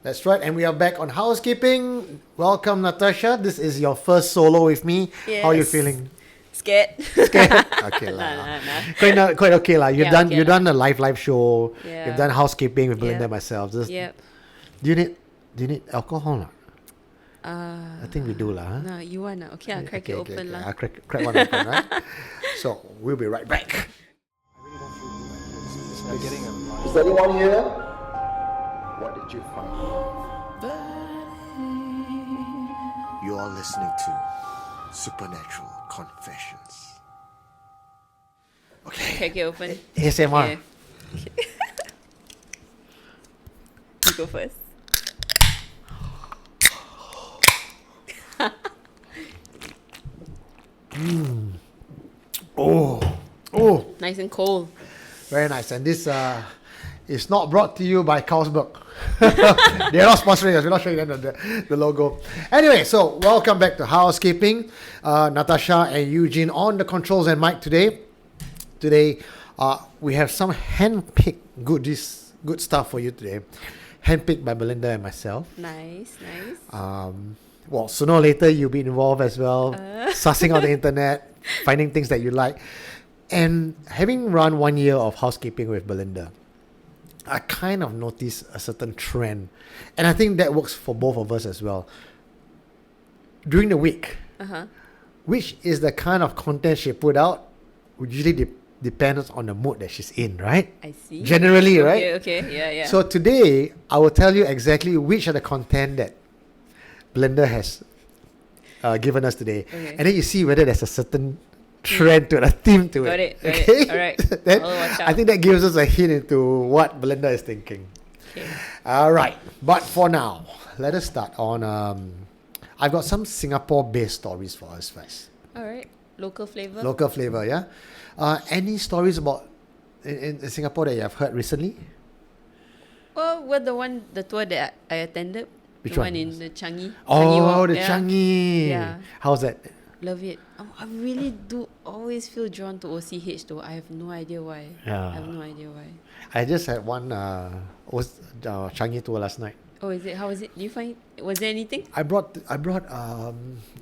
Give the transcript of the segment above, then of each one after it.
That's right, and we are back on Housekeeping. Welcome, Natasha. This is your first solo with me. Yes. How are you feeling? Scared. Scared? Okay lah. Quite okay lah. You've done a live show. Yeah. You've done Housekeeping with Belinda and myself. Yep. Do you need alcohol? I think we do lah. No, you want to? Okay, I'll crack it open lah. I'll crack one open, right? So we'll be right back. Is anyone here? What did you find? You are listening to Supernatural Confessions. Okay. Crack it open. ASMR. Okay. You go first. Oh. Nice and cold. Very nice. And this is not brought to you by Carlsberg. They're not sponsoring us. We're not showing them the logo. Anyway, so welcome back to Housekeeping. Natasha and Eugene on the controls and mic today. Today, we have some hand-picked good stuff for you today. Hand-picked by Belinda and myself. Nice. Well, sooner or later, you'll be involved as well. Sussing out the internet, finding things that you like. And having run 1 year of Housekeeping with Belinda, I kind of noticed a certain trend. And I think that works for both of us as well. During the week, which is the kind of content she put out, would usually depends on the mood that she's in, right? I see. Generally, right? Okay, yeah. So today, I will tell you exactly which are the content that Belinda has given us today. Okay. And then you see whether there's a certain trend to it, a theme to it. Got it. All right. Then I think that gives us a hint into what Belinda is thinking. Okay. All right. But for now, let us start on... I've got some Singapore-based stories for us first. All right. Local flavor, yeah? Any stories about in Singapore that you have heard recently? Well, the tour that I attended. Which the one? One in the Changi. Oh, the Changi. Yeah. How's that? Love it. I really do always feel drawn to OCH though. I have no idea why. Yeah. I have no idea why. I just had one Changi tour last night. Oh, is it? How was it? Was there anything? I brought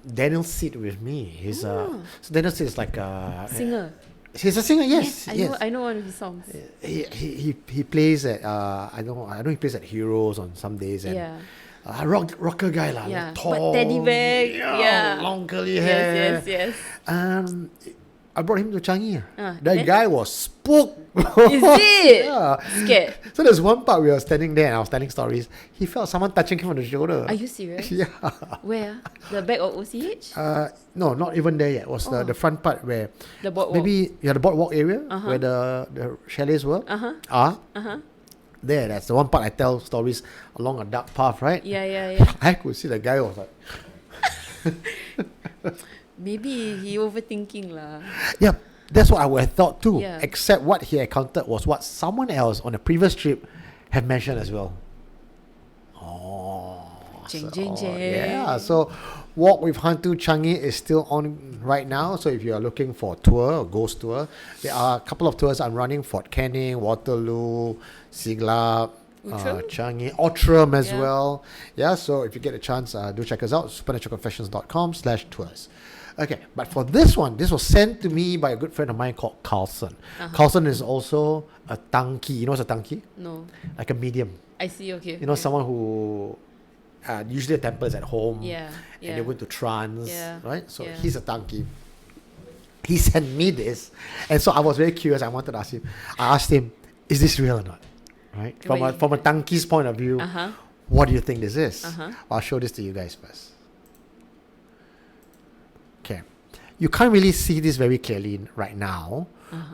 Daniel Seed with me. So Daniel Seed is like a singer. He's a singer, yes. I know one of his songs. He plays at I know he plays at Heroes on some days and rocker guy lah. Yeah, tall, but teddy bear, long curly hair. Yes. I brought him to Changi. That guy was spooked. Is it? Yeah. Scared. So there's one part we were standing there and I was telling stories. He felt someone touching him on the shoulder. Are you serious? Yeah. Where? The back of OCH? No, not even there yet. It was the front part where the boardwalk. Maybe the boardwalk area where the chalets were. There, that's the one part I tell stories along a dark path, right? Yeah. I could see the guy was like maybe he overthinking lah. Yeah, that's what I would have thought too. Yeah. Except what he encountered was what someone else on the previous trip had mentioned as well. Yeah, so Walk with Hantu Changi is still on right now. So if you are looking for a tour, a ghost tour, there are a couple of tours I'm running: Fort Canning, Waterloo, Siglap, Changi, Outram as well. Yeah, so if you get a chance, do check us out, supernaturalconfessions.com/tours. Okay, but for this one, this was sent to me by a good friend of mine called Carlson. Carlson is also a tanki. You know what's a tanki? No. Like a medium. I see, okay. You know, someone who usually a temple is at home. Yeah. And they went to trance, right? So Yeah. he's a tanki. He sent me this. And so I was very curious. I wanted to ask him. I asked him, is this real or not? Right? From a tanki's point of view, what do you think this is? I'll show this to you guys first. Okay. You can't really see this very clearly right now,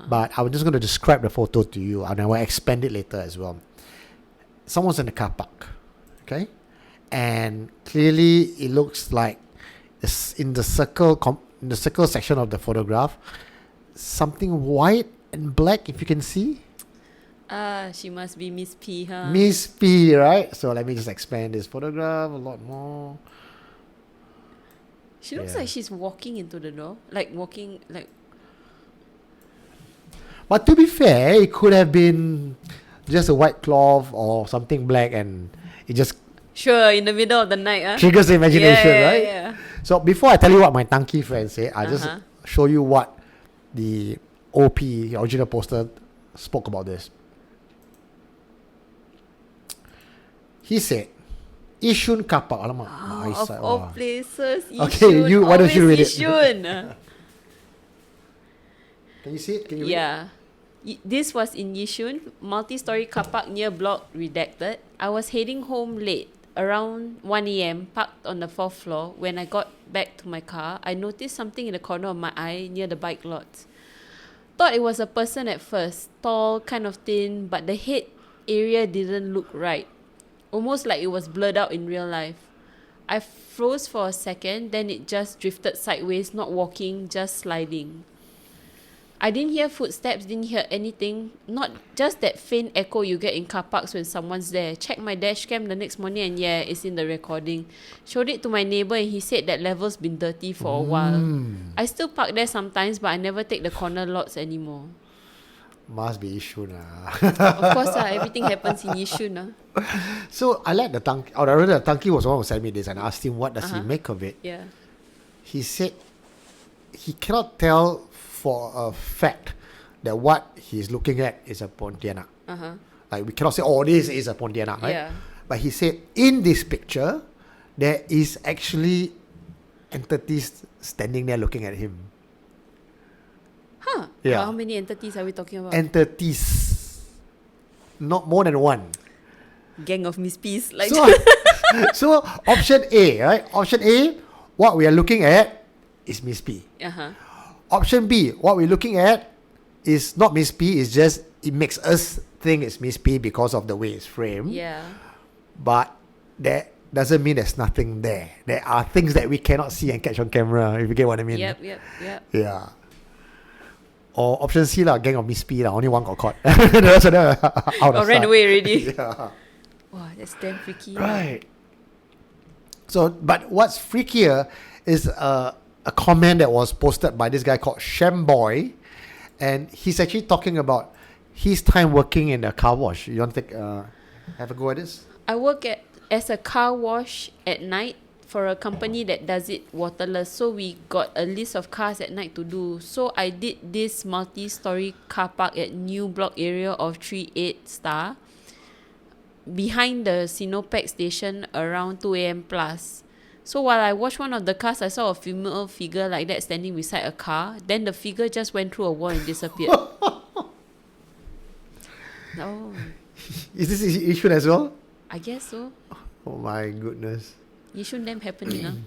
but I'm just going to describe the photo to you and I will expand it later as well. Someone's in the car park, okay? And clearly it looks like in the circle section of the photograph, something white and black, if you can see. She must be Miss P, huh? Miss P, right? So let me just expand this photograph a lot more. She looks like she's walking into the door. But to be fair, it could have been just a white cloth or something black and it just Sure, in the middle of the night. Triggers the imagination, yeah, right? Yeah. So before I tell you what my Tanki friend said, I'll just Uh-huh. show you what the OP, the original poster, spoke about this. He said, Yishun Carpark. Alamak, my Of eyesight, all wow. places, Okay, Yishun, why don't you read it? always Yishun. Can you see it? Can you read it? Yeah. This was in Yishun, multi-story car park near block redacted. I was heading home late, around 1 a.m., parked on the 4th floor. When I got back to my car, I noticed something in the corner of my eye near the bike lots. Thought it was a person at first, tall, kind of thin, but the head area didn't look right. Almost like it was blurred out in real life. I froze for a second, then it just drifted sideways, not walking, just sliding. I didn't hear footsteps, didn't hear anything. Not just that faint echo you get in car parks when someone's there. Checked my dash cam the next morning and yeah, it's in the recording. Showed it to my neighbour and he said that level's been dirty for a while. I still park there sometimes, but I never take the corner lots anymore. Must be Yishun. Of course, everything happens in Yishun. So I like the Tanki. Oh, I remember the Tanki was the one who sent me this, and I asked him what does he make of it. Yeah. He said he cannot tell for a fact that what he's looking at is a Pontianak. Like we cannot say, oh, this is a Pontianak, right? Yeah. But he said in this picture, there is actually entities standing there looking at him. Huh. Yeah. How many entities are we talking about? Entities. Not more than one. Gang of Miss Peace. Like So, so option A, right? Option A, what we are looking at is Miss P. Option B, what we're looking at is not Miss P, it's just it makes us think it's Miss P because of the way it's framed. Yeah. But that doesn't mean there's nothing there. There are things that we cannot see and catch on camera, if you get what I mean. Yep. Yeah. Or option C, gang of Miss P, only one got caught. The rest of them out of ran sight. away already. Yeah. Wow, that's damn freaky. Right. So, but what's freakier is a comment that was posted by this guy called Shamboy, and he's actually talking about his time working in a car wash. You want to have a go at this? I work as a car wash at night for a company that does it waterless. So we got a list of cars at night to do. So I did this multi-story car park at new block area of 38 Star behind the Sinopec station around 2 a.m. plus. So while I washed one of the cars, I saw a female figure like that standing beside a car. Then the figure just went through a wall and disappeared. Oh, Is this Yishun as well? I guess so. Oh my goodness. Yishun them happening.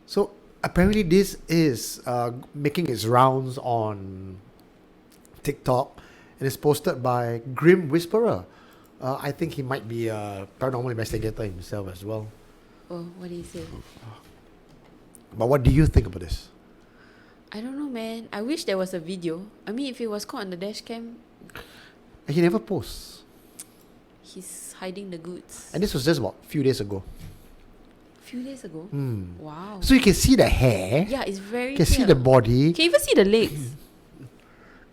So apparently this is making its rounds on TikTok, and it's posted by Grim Whisperer. I think he might be a paranormal investigator himself as well. Oh, what did he say? But what do you think about this? I don't know, man. I wish there was a video. I mean, if it was caught on the dash cam, He never posts. he's hiding the goods. And this was just about a few days ago. Few days ago. Wow. So you can see the hair. Yeah, it's very You can see clear. the body. Can you even see the legs?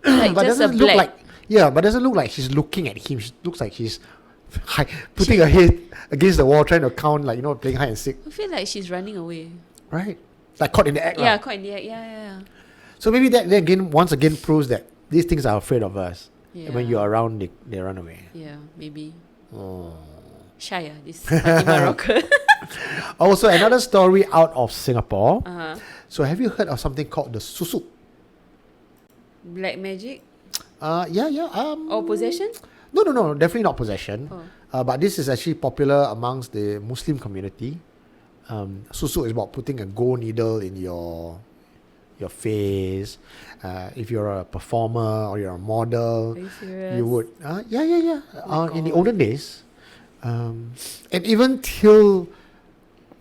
Like But just a doesn't look black. like... Yeah, but doesn't look like she's looking at him. She looks like she's putting her head against the wall, trying to count, playing hide and seek. I feel like she's running away. Right? Like caught in the act. Yeah, Right? quite in the act. Yeah. So maybe that then again, once again, proves that these things are afraid of us. Yeah. And when you're around, they run away. Yeah, maybe. Oh. Shy, this Fatima rocker. Also, another story out of Singapore. Uh-huh. So have you heard of something called the Susuk? Black magic? Yeah. Or possession? No, definitely not possession. Oh. But this is actually popular amongst the Muslim community. Susuk is about putting a gold needle in your face. If you're a performer or you're a model, Are you serious? you would. Yeah. Oh my in the God. olden days, and even till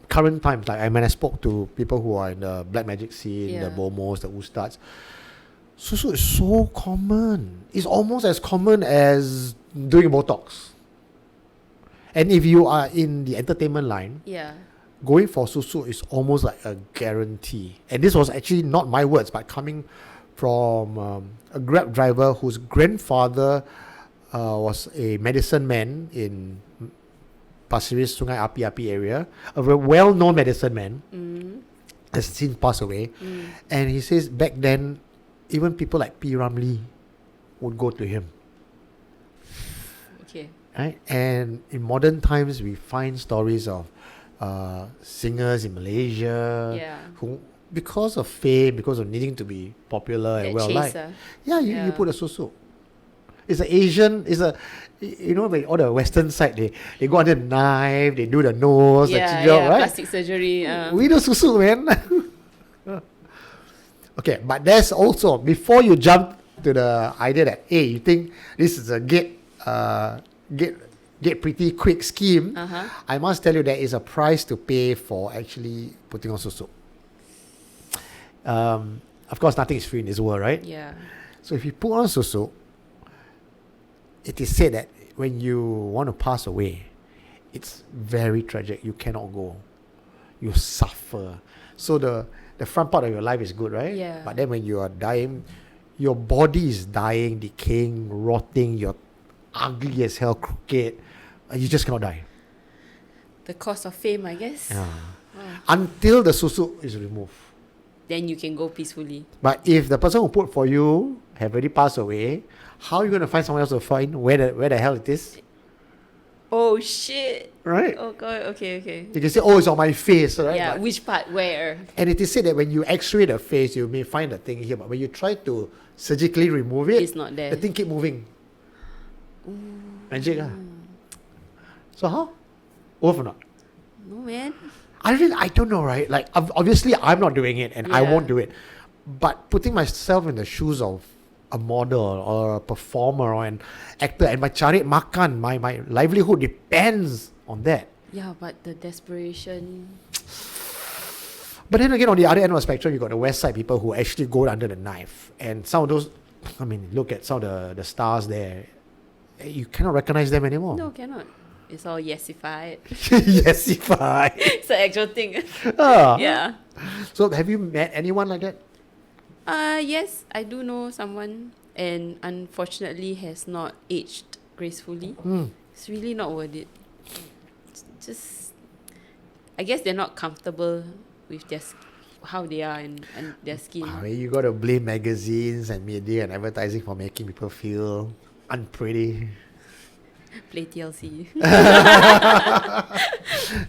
current times, like when I spoke to people who are in the black magic scene, the Yeah. bomos, the ustads, Susuk is so common. It's almost as common as doing Botox. And if you are in the entertainment line, Yeah. going for Susuk is almost like a guarantee. And this was actually not my words, but coming from a Grab driver whose grandfather was a medicine man in Pasir Ris, Sungai Api area, a well-known medicine man, has since passed away. And he says back then, even people like P. Ramlee would go to him. Okay. Right? And in modern times, we find stories of singers in Malaysia who, because of fame, because of needing to be popular and well-liked, you put a susuk. It's an Asian, like all the Western side, they go under the knife, they do the nose, the chinjau, right? Plastic surgery. We do susuk, man. Okay, but there's also, before you jump to the idea that, hey, you think this is a get pretty quick scheme, I must tell you there is a price to pay for actually putting on susuk. Of course, nothing is free in this world, right? Yeah. So if you put on susuk, it is said that when you want to pass away, it's very tragic. You cannot go. You suffer. So the front part of your life is good, right? Yeah. But then when you are dying, your body is dying, decaying, rotting, you're ugly as hell, crooked. You just cannot die. The cost of fame, I guess. Yeah. Until the susuk is removed. Then you can go peacefully. But if the person who put for you have already passed away, how are you going to find someone else to find where the hell it is? Oh shit. Right? Oh god, okay. You can say, oh, it's on my face, right? Yeah, but which part, where? and it is said that when you x-ray the face, you may find the thing here, but when you try to surgically remove it, It's not there. the thing keep moving. Magic, So how? Worth or not? No, man. I don't know, right? Like, obviously, I'm not doing it, and I won't do it. But putting myself in the shoes of a model or a performer or an actor, and my cari makan, my livelihood depends on that. Yeah, but the desperation. But then again, on the other end of the spectrum, you got the West Side people who actually go under the knife. And some of those, look at some of the stars there. You cannot recognize them anymore. No, cannot. It's all yesified. Yesified. It's an actual thing. Ah. Yeah. So have you met anyone like that? Yes, I do know someone, and unfortunately has not aged gracefully. It's really not worth it. It's just, I guess they're not comfortable with how they are and their skin. You got to blame magazines and media and advertising for making people feel unpretty. Play TLC.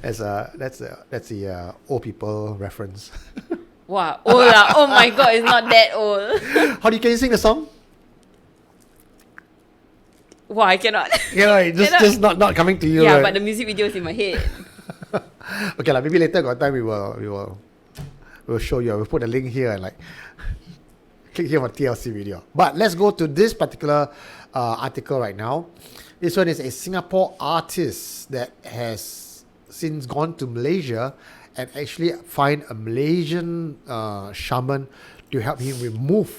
That's the old people reference. Wow, old lah. Oh my god, it's not that old. Can you sing the song? Wow, I cannot. Yeah, just not coming to you. Yeah, right? but the music video is in my head. Okay, maybe later got time we'll show you. We'll put a link here and click here for TLC video. But let's go to this particular article right now. This one is a Singapore artist that has since gone to Malaysia and actually find a Malaysian shaman to help him remove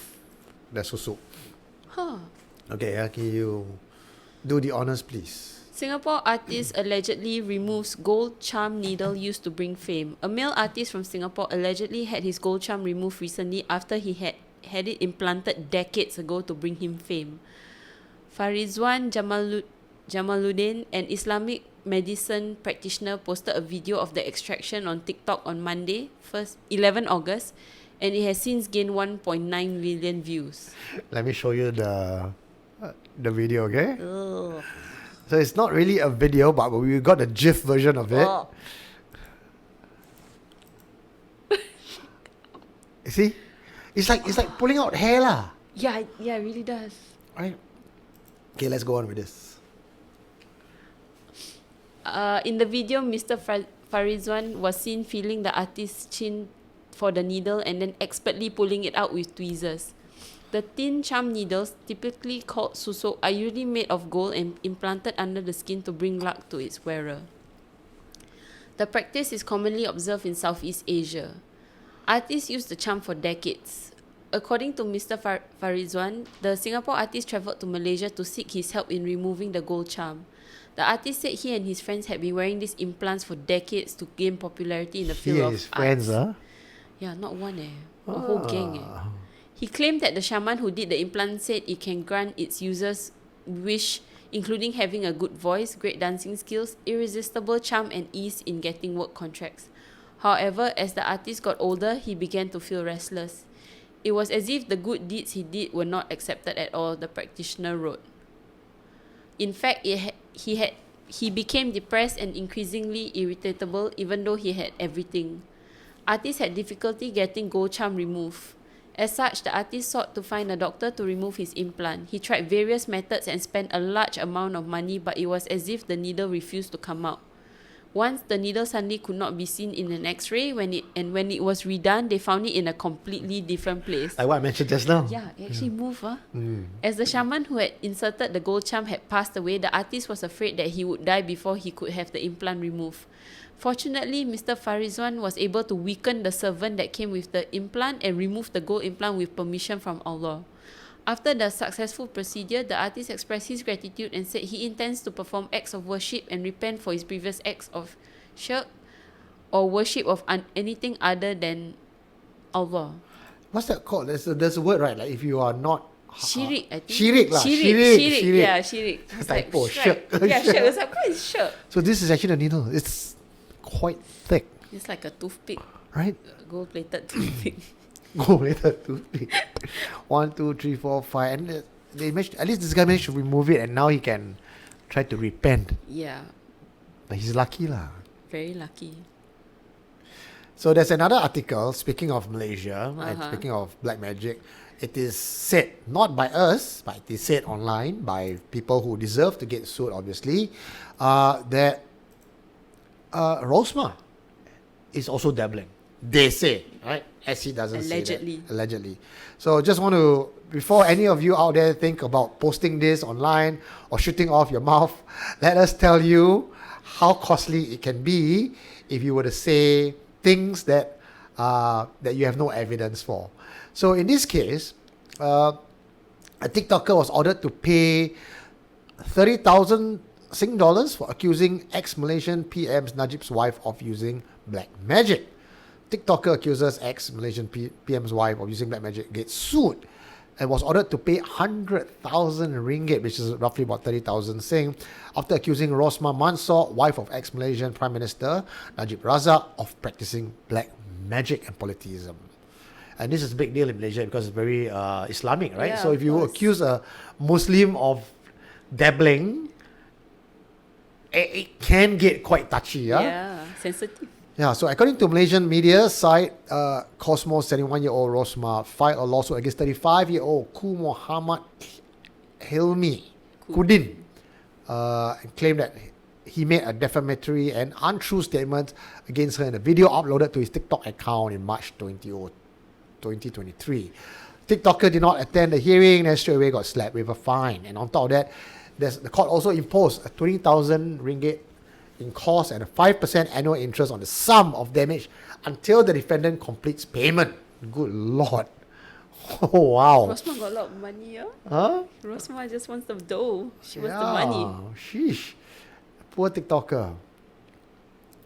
the susuk. Okay, can you do the honors, please? Singapore artist allegedly removes gold charm needle used to bring fame. A male artist from Singapore allegedly had his gold charm removed recently after he had it implanted decades ago to bring him fame. Farizwan Jamaluddin, an Islamic medicine practitioner, posted a video of the extraction on TikTok on Monday, 11 August, and it has since gained 1.9 million views. Let me show you the video, okay? Ugh. So it's not really a video, but we got the GIF version of it. Oh. You see? It's like pulling out hair lah. Yeah, it really does. Right? Okay, let's go on with this. In the video, Mr. Farizwan was seen feeling the artist's chin for the needle and then expertly pulling it out with tweezers. The thin charm needles, typically called susuk, are usually made of gold and implanted under the skin to bring luck to its wearer. The practice is commonly observed in Southeast Asia. Artists use the charm for decades. According to Mr. Farizwan, the Singapore artist travelled to Malaysia to seek his help in removing the gold charm. The artist said he and his friends had been wearing these implants for decades to gain popularity in the field of his arts. friends, huh? Yeah, not one a whole gang He claimed that the shaman who did the implant said it can grant its users wish including having a good voice, great dancing skills, irresistible charm, and ease in getting work contracts. However, as the artist got older, he began to feel restless. It was as if the good deeds he did were not accepted at all, the practitioner wrote. In fact, he became depressed and increasingly irritable even though he had everything. Artist had difficulty getting gold charm removed. As such, the artist sought to find a doctor to remove his implant. He tried various methods and spent a large amount of money, but it was as if the needle refused to come out. Once the needle suddenly could not be seen in an X-ray, when it was redone, they found it in a completely different place. Like what I mentioned just now. Yeah, it actually moved. As the shaman who had inserted the gold charm had passed away, the artist was afraid that he would die before he could have the implant removed. Fortunately, Mr. Farizwan was able to weaken the servant that came with the implant and remove the gold implant with permission from Allah. After the successful procedure, the artist expressed his gratitude and said he intends to perform acts of worship and repent for his previous acts of shirk or worship of anything other than Allah. What's that called? There's a word, right? Like if you are not... Shirik, I think. Shirik lah. Shirik. Yeah, shirik. It's like shirk. Yeah, shirk. It's like, what is shirk? So this is actually a needle. It's quite thick. It's like a toothpick. Right? Gold-plated toothpick. Gold-plated toothpick. 1, 2, 3, 4, 5. And they managed, at least this guy managed to remove it and now he can try to repent. Yeah. But he's lucky lah. Very lucky. So there's another article, speaking of Malaysia, and speaking of black magic. It is said, not by us, but it is said online by people who deserve to get sued, obviously, that Rosmah is also dabbling. They say, right? As he doesn't Allegedly. say that. Allegedly. So just want to, before any of you out there think about posting this online or shooting off your mouth, let us tell you how costly it can be if you were to say things that you have no evidence for. So in this case, a TikToker was ordered to pay 30,000 Sing dollars for accusing ex-Malaysian PM's Najib's wife of using black magic. TikToker accuses ex-Malaysian PM's wife of using black magic, gets sued and was ordered to pay 100,000 ringgit, which is roughly about 30,000 Sing, after accusing Rosmah Mansor, wife of ex-Malaysian Prime Minister Najib Razak, of practicing black magic and politism. And this is a big deal in Malaysia because it's very Islamic, right? Yeah, so if you accuse a Muslim of dabbling, it can get quite touchy, Yeah, sensitive. Yeah, so according to Malaysian media site, Cosmos, 71-year-old Rosmah filed a lawsuit against 35-year-old Muhammad Hilmi Kudin, and claimed that he made a defamatory and untrue statement against her in a video uploaded to his TikTok account in March 2023. TikToker did not attend the hearing and straight away got slapped with a fine. And on top of that, the court also imposed a 20,000 ringgit in cost and a 5% annual interest on the sum of damage until the defendant completes payment. Good Lord. Oh, wow. Rosmah got a lot of money, yeah? Huh? Rosmah just wants the dough. She wants the money. Sheesh. Poor TikToker.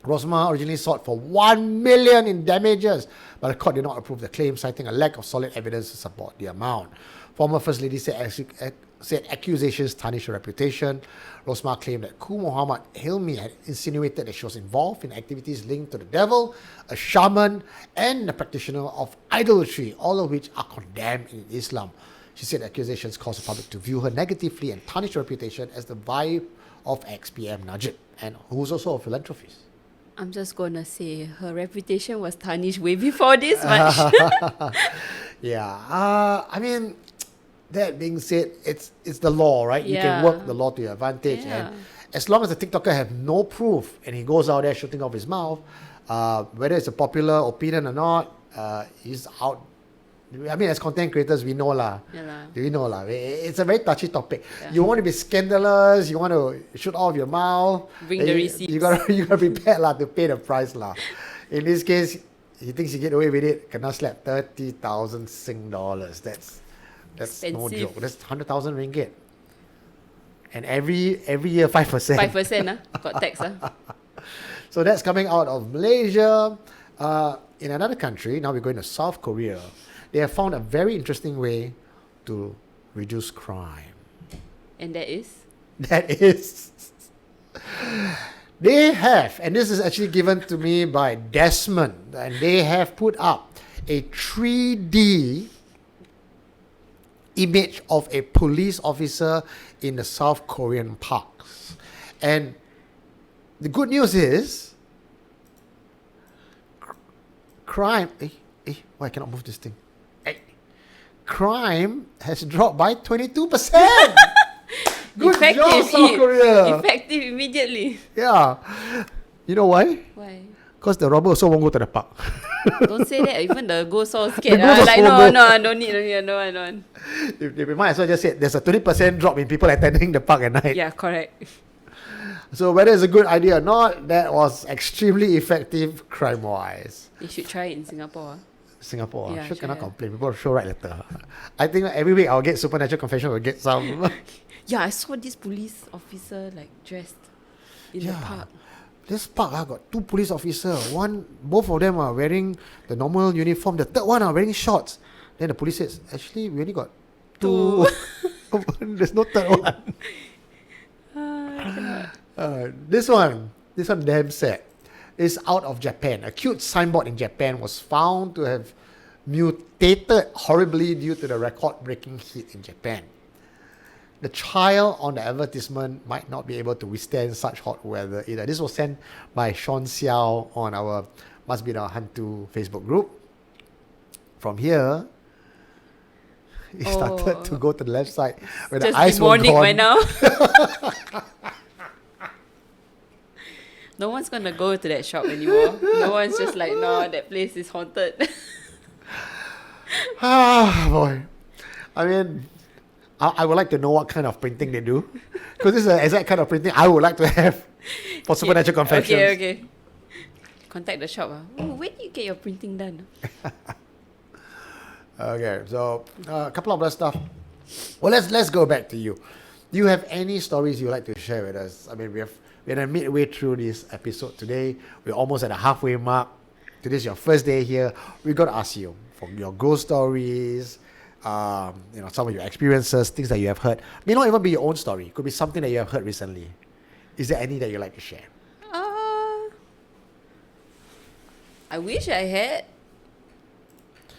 Rosmah originally sought for 1 million in damages, but the court did not approve the claim, citing a lack of solid evidence to support the amount. Former First Lady said accusations tarnish her reputation. Rosmah claimed that Muhammad Hilmi had insinuated that she was involved in activities linked to the devil, a shaman, and a practitioner of idolatry, all of which are condemned in Islam. She said accusations caused the public to view her negatively and tarnish her reputation as the wife of ex-PM Najib, and who's also a philanthropist. I'm just going to say her reputation was tarnished way before this much. Yeah. I mean, that being said, it's the law, right? You can work the law to your advantage. Yeah. And as long as the TikToker have no proof and he goes out there shooting off his mouth, whether it's a popular opinion or not, he's out. I mean, as content creators, we know lah. Yeah. We know lah. It's a very touchy topic. Yeah. You want to be scandalous, you want to shoot off your mouth. Bring the receipts. You gotta prepare lah to pay the price lah. In this case, he thinks he get away with it. Kena slap 30,000 Sing dollars. That's expensive. No joke. That's 100,000 ringgit. And every year 5%. 5%, got tax. So that's coming out of Malaysia. In another country, now we're going to South Korea. They have found a very interesting way to reduce crime. And that is? that is, they have, and this is actually given to me by Desmond, and they have put up a 3D image of a police officer in the South Korean parks. And the good news is, crime, why I cannot move this thing? Crime has dropped by 22%. Good job, South Korea. Effective immediately. Yeah. You know why? Why? Because the robber also won't go to the park. Don't say that. Even the ghost all scared. The ghost Like, also won't no, go. don't need, I don't want. They might as well just say there's a 20% drop in people attending the park at night. Yeah, correct. So whether it's a good idea or not, that was extremely effective crime-wise. You should try it in Singapore. Singapore, Yeah, sure sure, cannot yeah. complain. People sure write letter. I think every week I'll get Supernatural Confession, will get some. Yeah, I saw this police officer like dressed in the park. This park got 2 police officers. Both of them are wearing the normal uniform. The third one are wearing shorts. Then the police says, actually, we only got 2. There's no third one. This one damn sad. It's out of Japan. A cute signboard in Japan was found to have mutated horribly due to the record-breaking heat in Japan. The child on the advertisement might not be able to withstand such hot weather either. This was sent by Sean Xiao on our Must Be the Hantu Facebook group. From here, he started to go to the left side when the ice was gone. By now. No one's gonna go to that shop anymore. No one's just like, no, that place is haunted. Boy. I mean, I would like to know what kind of printing they do. Because this is the exact kind of printing I would like to have for Supernatural Confessions. Okay. Contact the shop. Oh, where do you get your printing done? Okay, so a couple of other stuff. Well, let's go back to you. Do you have any stories you'd like to share with us? I mean, we're midway through this episode today. We're almost at the halfway mark. Today's your first day here. We got to ask you for your ghost stories, some of your experiences, things that you have heard. May not even be your own story. It could be something that you have heard recently. Is there any that you'd like to share? I wish I had.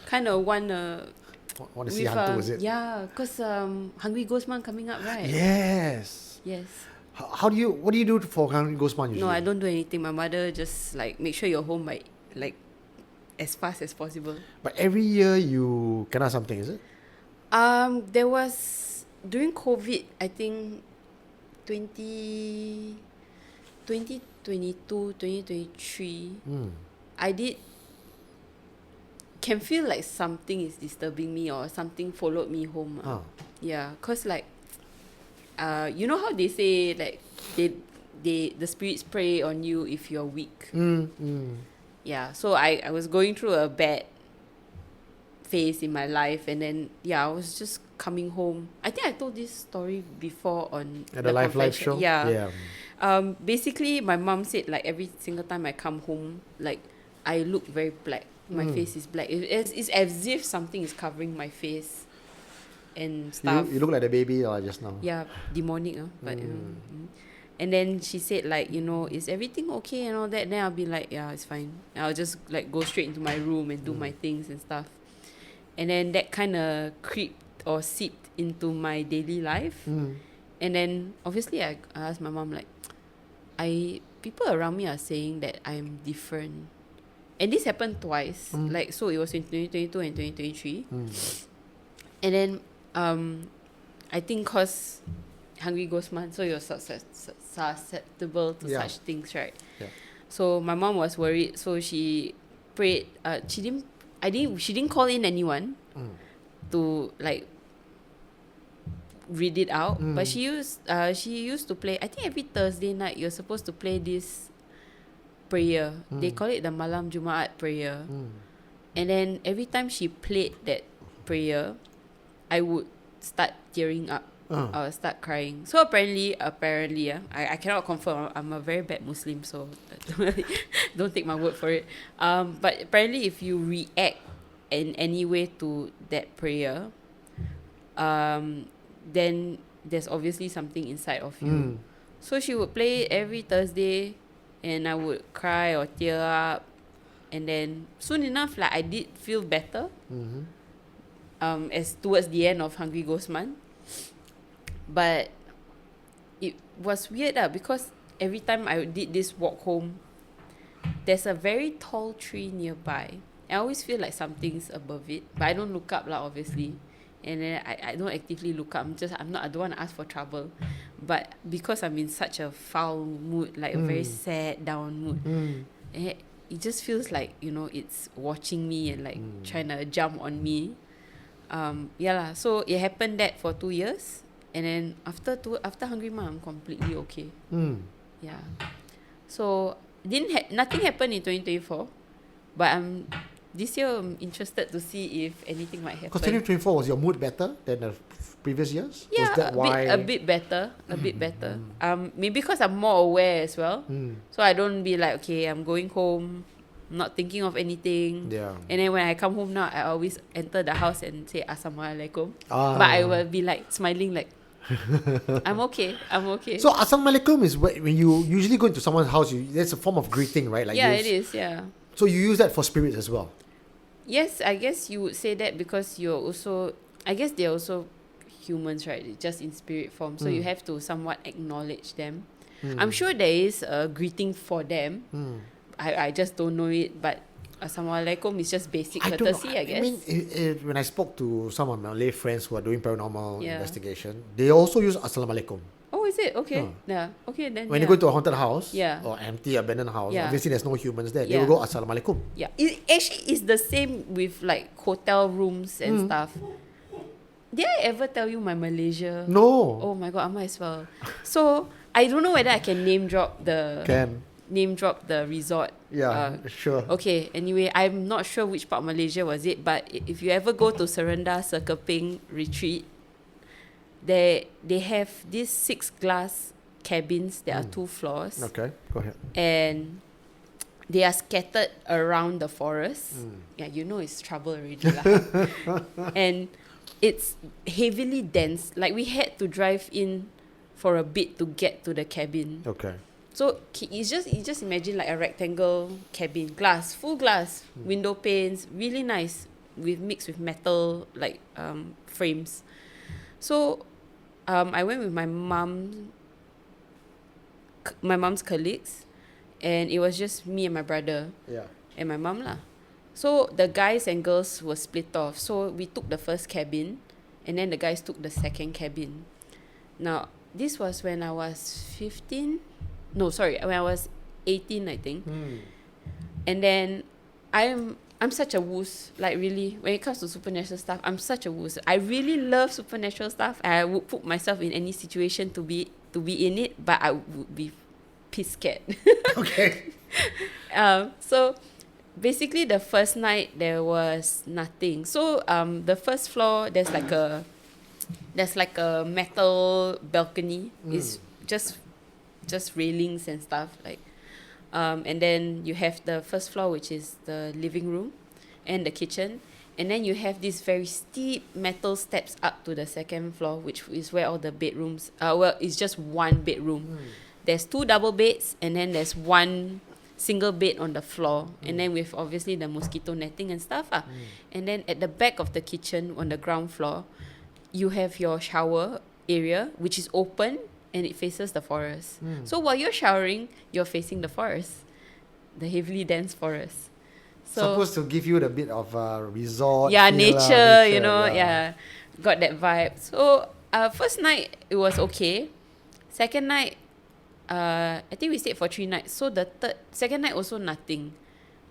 Kind of want to see Hantu, is it? Yeah, because Hungry Ghost Month coming up, right? Yes. What do you do for Hungry Ghost Month usually? No, I don't do anything. My mother just like make sure you're home by like as fast as possible. But every year you can have something, is it? There was during COVID, I think 2022, 2023. I can feel like something is disturbing me or something followed me home. Yeah, cause like, you know how they say like the spirits prey on you if you're weak. Yeah, so I was going through a bad phase in my life, and then I was just coming home. I think I told this story before on at the live show. Yeah. Basically, my mom said like every single time I come home, like I look very black. My face is black. It's as if something is covering my face and stuff. You look like the baby just now. Yeah, demonic. But and then she said like, is everything okay and all that? Then I'll be like, yeah, it's fine. And I'll just like go straight into my room and do my things and stuff. And then that kind of creeped or seeped into my daily life. And then obviously I asked my mom like, people around me are saying that I'm different. And this happened twice. Like, so it was in 2022 and 2023. And then I think cause Hungry Ghost Month, so you're susceptible to such things, right? Yeah. So my mom was worried, so she prayed. She didn't call in anyone to like read it out, but she used to play. I think every Thursday night you're supposed to play this prayer. They call it the Malam Jumaat prayer. And then every time she played that prayer, I would start tearing up. I would start crying. So apparently, I cannot confirm. I'm a very bad Muslim, so don't take my word for it. But apparently, if you react in any way to that prayer, then there's obviously something inside of you. So she would play it every Thursday, and I would cry or tear up. And then soon enough, like, I did feel better. As towards the end of Hungry Ghost Month. But it was weird because every time I did this walk home, there's a very tall tree nearby. I always feel like something's above it, but I don't look up lah, obviously. And then I don't actively look up. I don't want to ask for trouble. But because I'm in such a foul mood, like a very sad, down mood, it just feels like, it's watching me and like trying to jump on me. So it happened that for 2 years, and then after Hungry Month, I'm completely okay. Yeah. So nothing happened in 2024, but this year I'm interested to see if anything might happen. Because 2024, was your mood better than the previous years? Yeah, was that why? a bit better. Maybe because I'm more aware as well. So I don't be like, okay, I'm going home, not thinking of anything. Yeah. And then when I come home now, I always enter the house and say Assalamualaikum. But I will be like smiling like, I'm okay. So Assalamualaikum is when you usually go into someone's house, that's a form of greeting, right? Like it is, yeah. So you use that for spirits as well? Yes, I guess you would say that because they're also humans, right? Just in spirit form. So you have to somewhat acknowledge them. I'm sure there is a greeting for them. I just don't know it, but Assalamualaikum is just basic courtesy, I guess. I mean, when I spoke to some of my lay friends who are doing paranormal investigation, they also use Assalamualaikum. Oh, is it? Okay. Yeah. Okay, then. When you go to a haunted house or empty, abandoned house, Yeah. obviously there's no humans there. They will go Assalamualaikum. Yeah. It actually is the same with like hotel rooms and stuff. Did I ever tell you my Malaysia? No. Oh my god, I might as well. So I don't know whether I can name drop the resort. Yeah, sure. Okay, anyway, I'm not sure which part of Malaysia was it, but if you ever go to Serenda Housekeeping retreat, they have these 6 glass cabins. There are 2 floors. Okay, go ahead. And they are scattered around the forest. Yeah, it's trouble already lah. And it's heavily dense. Like, we had to drive in for a bit to get to the cabin. Okay. So you just imagine like a rectangle cabin, full glass, window panes, really nice, mixed with metal like frames. So I went with my mom's colleagues, and it was just me and my brother and my mom lah. So the guys and girls were split off. So we took the first cabin, and then the guys took the second cabin. Now this was when I was 15. No, sorry, when I was 18, I think. And then I'm such a wuss. Like, really, when it comes to supernatural stuff, I'm such a wuss. I really love supernatural stuff. I would put myself in any situation to be in it, but I would be piss scared. Okay. So basically the first night there was nothing. So the first floor there's like a metal balcony. It's just railings and stuff like, and then you have the first floor, which is the living room and the kitchen, and then you have these very steep metal steps up to the second floor, which is where all the bedrooms it's just one bedroom. There's 2 double beds, and then there's 1 single bed on the floor, and then with obviously the mosquito netting and stuff and then at the back of the kitchen on the ground floor you have your shower area, which is open and it faces the forest. So while you're showering, you're facing the forest, the heavily dense forest. So supposed to give you the bit of resort. Yeah, feel, nature, got that vibe. So first night it was okay. Second night, I think we stayed for 3 nights. So the second night also nothing.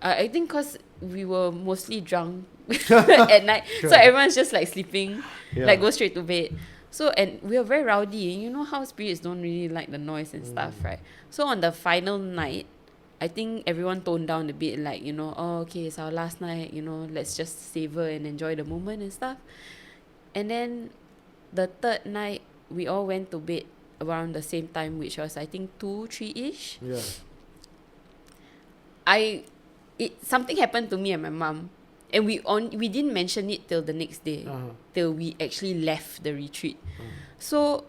I think because we were mostly drunk at night, so everyone's just like sleeping, like go straight to bed. So, and we were very rowdy. You know how spirits don't really like the noise and stuff, right? So on the final night, I think everyone toned down a bit, like, okay, it's our last night, let's just savor and enjoy the moment and stuff. And then the third night, we all went to bed around the same time, which was, I think, 2-3-ish. Yeah. Something happened to me and my mum. And we didn't mention it till the next day, till we actually left the retreat. So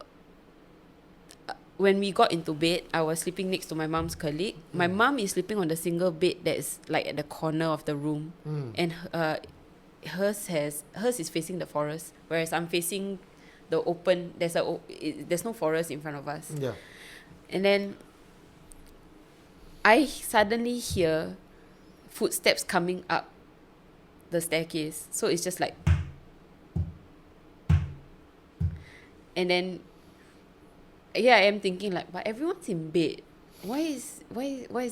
when we got into bed, I was sleeping next to my mom's colleague. My mom is sleeping on the single bed that's like at the corner of the room, and hers is facing the forest, whereas I'm facing the open. There's no forest in front of us. Yeah. And then I suddenly hear footsteps coming up the staircase. So it's just like, and then I am thinking like, but everyone's in bed. Why is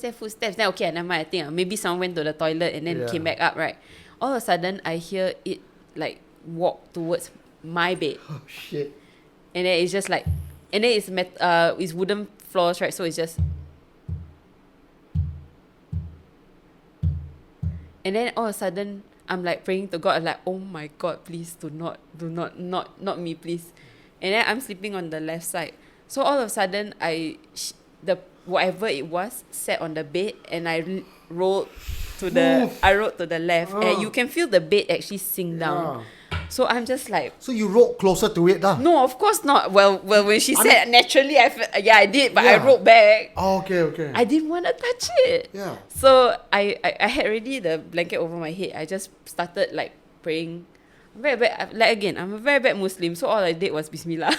there footsteps? Then okay, never mind. I think maybe someone went to the toilet and then came back up, right? All of a sudden I hear it like walk towards my bed. Oh shit. And then it's just like, and then it's wooden floors, right? So it's just, and then all of a sudden I'm like praying to God. I'm like, oh my God, please do not, not me, please. And then I'm sleeping on the left side. So all of a sudden the whatever it was sat on the bed, and I rolled to the left, and you can feel the bed actually sink down. So I'm just like, so you rolled closer to it, dah? no, of course not. Well, when she said naturally, I did, but I rolled back. Oh, okay. I didn't want to touch it. Yeah. So I had already the blanket over my head. I just started like praying. Very bad. Like again, I'm a very bad Muslim, so all I did was Bismillah,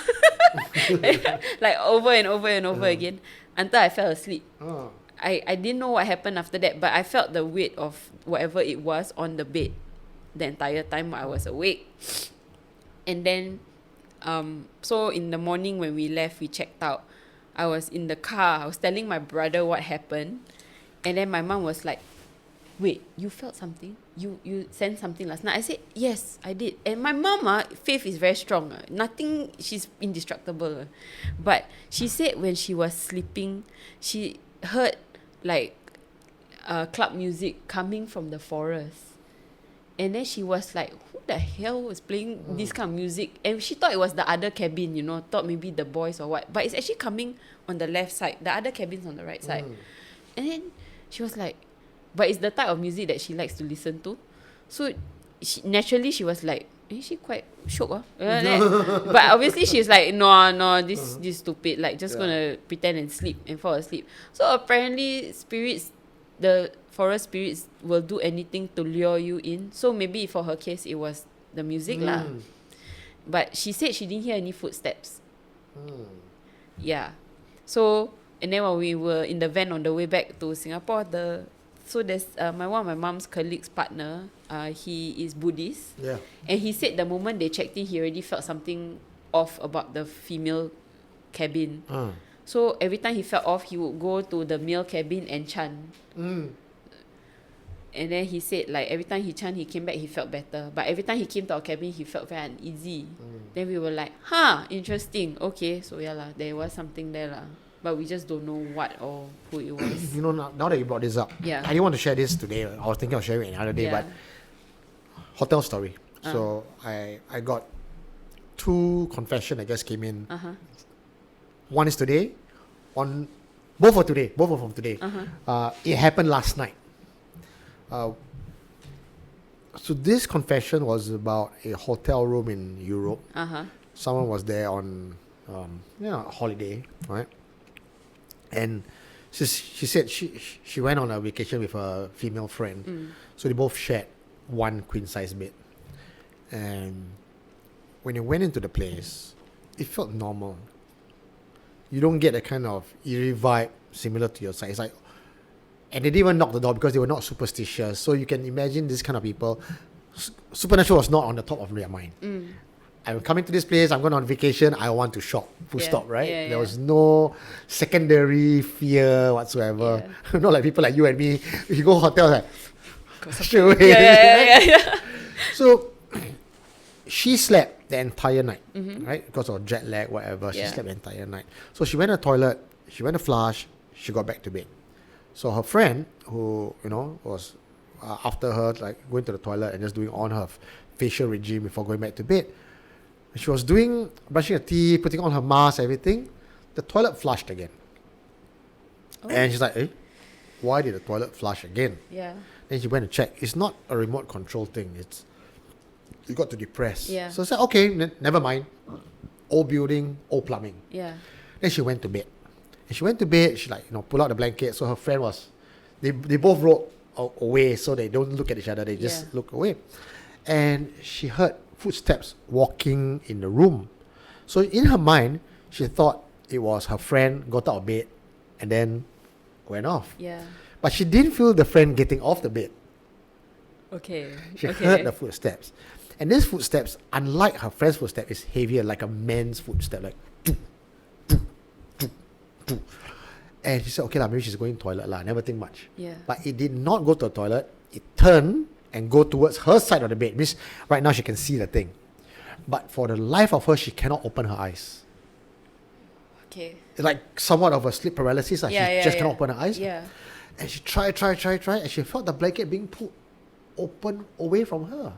like over and over and over again until I fell asleep. Oh. I didn't know what happened after that, but I felt the weight of whatever it was on the bed the entire time I was awake. And then so in the morning when we left, we checked out, I was in the car, I was telling my brother what happened, and then my mom was like, wait, you felt something? You sensed something last night? I said, yes, I did. And my mama, faith is very strong. Nothing, she's indestructible. But she said when she was sleeping, she heard like club music coming from the forest. And then she was like, who the hell was playing this kind of music? And she thought it was the other cabin, thought maybe the boys or what. But it's actually coming on the left side. The other cabin's on the right side. And then she was like, but it's the type of music that she likes to listen to. So naturally she was like, is she quite shook? But obviously she's like, no, this stupid. Like just gonna pretend and sleep and fall asleep. So apparently the forest spirits will do anything to lure you in. So maybe for her case, it was the music lah. But she said she didn't hear any footsteps. Yeah. So, and then when we were in the van on the way back to Singapore, there's one of my mom's colleague's partner, he is Buddhist. Yeah. And he said the moment they checked in, he already felt something off about the female cabin. So every time he felt off, he would go to the male cabin and chant. And then he said like every time he chant, he came back, he felt better. But every time he came to our cabin, he felt very uneasy. Then we were like, interesting. Okay, so yeah lah, there was something there lah. But we just don't know what or who it was. Now that you brought this up, I didn't want to share this today. I was thinking of sharing it another day, but hotel story. So I got 2 confession that just came in. One is today, both of them from today. It happened last night. So this confession was about a hotel room in Europe. Someone was there on holiday, right? And she said she went on a vacation with a female friend. So they both shared one queen size bed. And when they went into the place, it felt normal. You don't get a kind of eerie vibe similar to your side. It's like, and they didn't even knock the door because they were not superstitious. So you can imagine this kind of people. Supernatural was not on the top of their mind. I'm coming to this place, I'm going on vacation, I want to shop. Full stop, right? There was no secondary fear whatsoever. Not like people like you and me. If you go hotel, like, straight away. So, she slept the entire night, right? Because of jet lag, whatever. She slept the entire night. So she went to the toilet, she went to flush, she got back to bed. So her friend, who, was after her, like going to the toilet and just doing on her facial regime before going back to bed, she was brushing her teeth, putting on her mask, everything. The toilet flushed again. And she's like, why did the toilet flush again? Then she went to check. It's not a remote control thing. You got to depress. So I said, okay, never mind. Old building, old plumbing. Then she went to bed. And she went to bed. She pull out the blanket. So her friend was, they both rolled away so they don't look at each other. They just look away. And she heard footsteps walking in the room. So in her mind, she thought it was her friend got out of bed and then went off. Yeah. But she didn't feel the friend getting off the bed. Okay. She heard the footsteps. And these footsteps, unlike her friend's footstep, is heavier, like a man's footstep, like doo, doo, doo, doo. And she said, okay, maybe she's going to the toilet. Never think much. Yeah. But it did not go to the toilet. It turned and go towards her side of the bed. Means right now she can see the thing. But for the life of her, she cannot open her eyes. Okay. It's like somewhat of a sleep paralysis. She just cannot open her eyes. Yeah. And she tried, and she felt the blanket being pulled open away from her.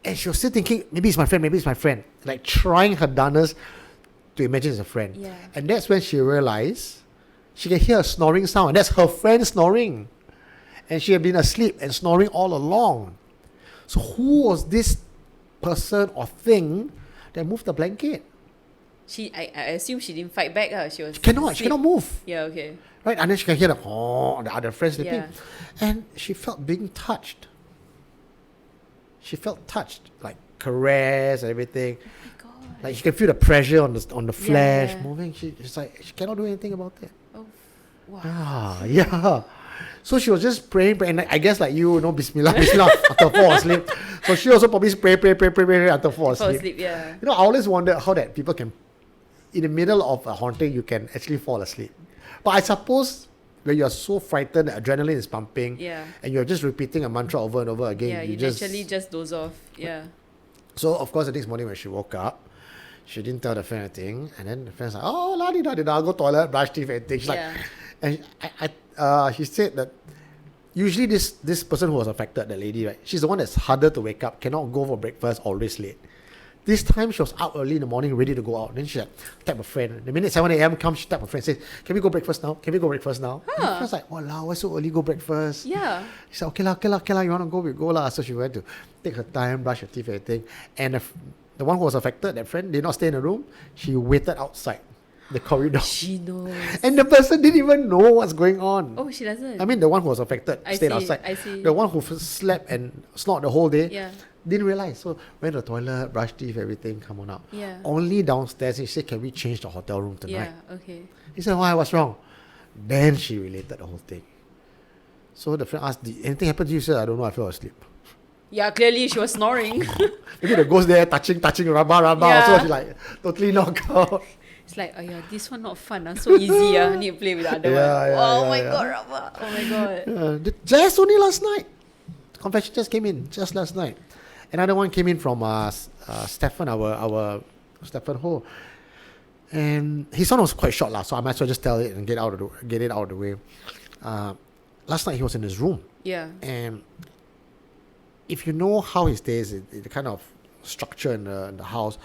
And she was still thinking, maybe it's my friend. Like trying her darnest to imagine it's a friend. Yeah. And that's when she realized she can hear a snoring sound. And that's her friend snoring. And she had been asleep and snoring all along. So who was this person or thing that moved the blanket? I assume she didn't fight back. She was She cannot move. Yeah, okay. Right? And then she can hear the other friend sleeping. Yeah. And she felt being touched. She felt touched, like caressed and everything. Oh my God. Like she can feel the pressure on the flesh Yeah. moving. She's like, she cannot do anything about it. Oh, wow. Yeah. So she was just praying, and I guess like Bismillah, until fall asleep. So she also probably pray until fall asleep. Yeah. I always wonder how that people can, in the middle of a haunting, you can actually fall asleep. But I suppose when you're so frightened, the adrenaline is pumping, and you're just repeating a mantra over and over again. Yeah, you naturally just doze off. Yeah. So of course the next morning when she woke up, she didn't tell the friend anything, and then the friend's like, oh, I'll go toilet, brush teeth, everything. She's like, and she said that usually this person who was affected, the lady, right, she's the one that's harder to wake up, cannot go for breakfast, always late. This time she was out early in the morning, ready to go out. Then she tapped a friend. The minute 7 a.m. comes, she tapped a friend, says, can we go breakfast now? And the friend's like, walao, why so early go breakfast? Yeah. She said, okay lah, you want to go, we go lah. So she went to take her time, brush her teeth, everything. And the one who was affected, that friend, did not stay in the room. She waited outside the corridor. She knows. And the person didn't even know what's going on. Oh, she doesn't? I mean, the one who was affected stayed outside. I see. The one who slept and snored the whole day didn't realize. So went to the toilet, brushed teeth, everything, come on out. Yeah. Only downstairs, he said, can we change the hotel room tonight? Yeah, okay. He said, why, what's wrong? Then she related the whole thing. So the friend asked, did anything happen to you? She said, I don't know, I fell asleep. Yeah, clearly she was snoring. Maybe the ghost there touching, rabba. So she like totally knocked out. It's like, oh yeah, this one not fun. So easy. I need to play with the other one. My God, Rabba. Oh my God. Just only last night. Confession just came in, just last night. Another one came in from Stefan, our Stefan Ho. And his one was quite short, so I might as well just tell it and get it out of the way. Last night he was in his room. Yeah. And if you know how he stays, the kind of structure in the house,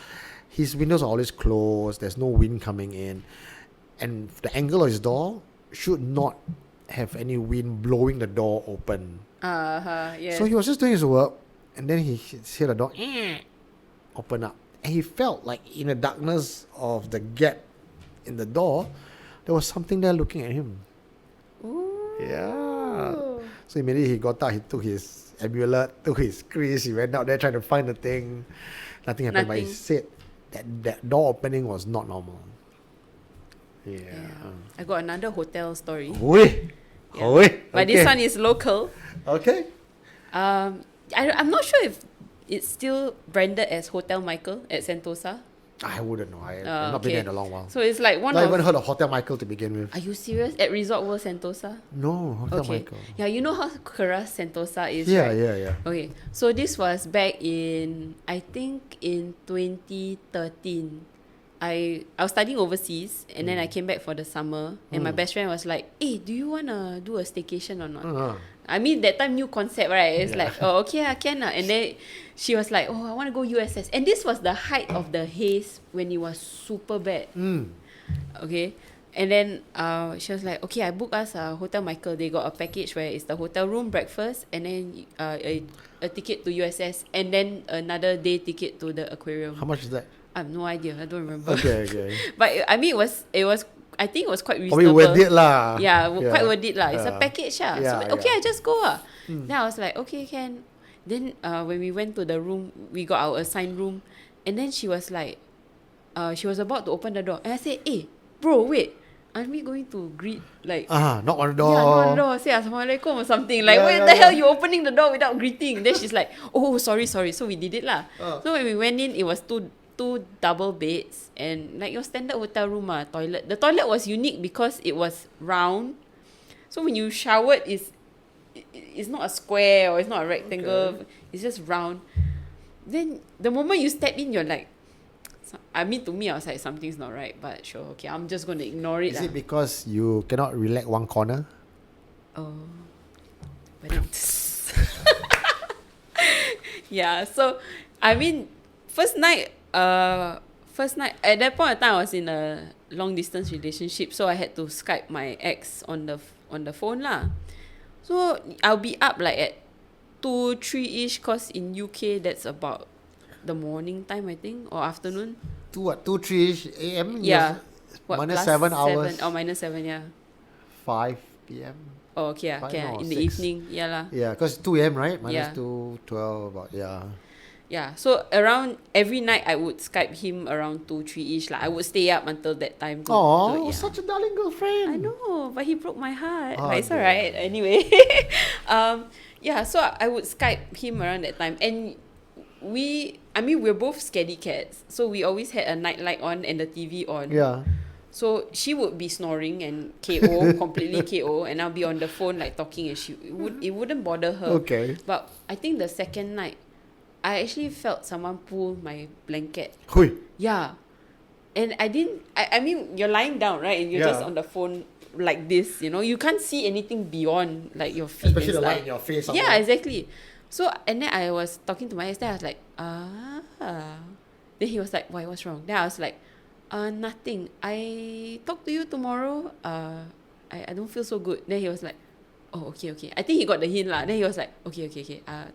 his windows are always closed, there's no wind coming in, and the angle of his door should not have any wind blowing the door open. Yeah. So he was just doing his work, and then he heard the door open up, and he felt like in the darkness of the gap in the door, there was something there looking at him. Ooh. Yeah. So immediately he got out, he took his amulet, took his kris, he went out there trying to find the thing. Nothing happened, but he said that door opening was not normal. Yeah. I got another hotel story. But this one is local. Okay. I'm not sure if it's still branded as Hotel Michael at Sentosa. I wouldn't know. I've not been there in a long while. So it's like not even heard of Hotel Michael to begin with. Are you serious? At Resort World Sentosa? No, Hotel Michael. Yeah, you know how keras Sentosa is, yeah, right? Yeah. Okay, so this was back in, I think in 2013. I was studying overseas, and then I came back for the summer, and my best friend was like, hey, do you want to do a staycation or not? I mean, that time new concept, right? It's like, oh, okay, I can. And then she was like, oh, I want to go USS. And this was the height of the haze when it was super bad. Okay. And then she was like, okay, I booked us a Hotel Michael. They got a package where it's the hotel room, breakfast, and then a ticket to USS, and then another day ticket to the aquarium. How much is that? I have no idea. I don't remember. Okay. But I mean, it was. I think it was quite Probably reasonable. worth it lah. Yeah, quite worth it lah. It's a package lah. Yeah, So okay, yeah. I just go ah. Then I was like, okay, can. Then when we went to the room, we got our assigned room, and then she was like, she was about to open the door, and I said, "Hey, bro, wait, aren't we going to greet like?" Knock on the door. Yeah, knock on the door, say Assalamualaikum or something. Like, Yeah, what yeah, the hell, yeah. you opening the door without greeting? Then she's like, oh, sorry. So we did it lah. So when we went in, it was two double beds and like your standard hotel room toilet. The toilet was unique because it was round. So when you showered, it's not a square or it's not a rectangle. Okay. It's just round. Then the moment you step in, you're like, I mean, to me, I was like, something's not right. But sure, okay, I'm just going to ignore it. Is it because you cannot relax one corner? Oh, but it's yeah. So I mean, first night at that point of time, I was in a long distance relationship, so I had to Skype my ex on the phone lah. So I'll be up like at 2-3 ish, cause in UK that's about the morning time, I think, or afternoon. 2-3 a.m. Yeah. Minus plus 7 hours. minus 7, yeah. 5 p.m. Oh, okay, yeah, 5 okay, or in the 6. evening, yeah lah. Yeah, because 2 a.m. right? Minus Yeah. 2, 12, about, yeah. Yeah, so around every night I would Skype him around 2-3 ish. Like I would stay up until that time. Oh, yeah. such a darling girlfriend. I know, but he broke my heart. Oh, But it's dear. alright. Anyway, yeah. So I would Skype him around that time, and we're both scaredy cats, so we always had a nightlight on and the TV on. Yeah. So she would be snoring and KO, completely KO, and I'll be on the phone like talking, and it wouldn't bother her. Okay. But I think the second night, I actually felt someone pull my blanket. Hui. Yeah. And I mean, you're lying down, right? And you're just Yeah. on the phone like this, you can't see anything beyond like your feet. Especially and the light stuff. in your face. Yeah, exactly. So, and then I was talking to my ex, then I was like, Then he was like, why, what's wrong? Then I was like, nothing. I talk to you tomorrow. I don't feel so good. Then he was like, oh, okay. I think he got the hint lah. Then he was like, okay.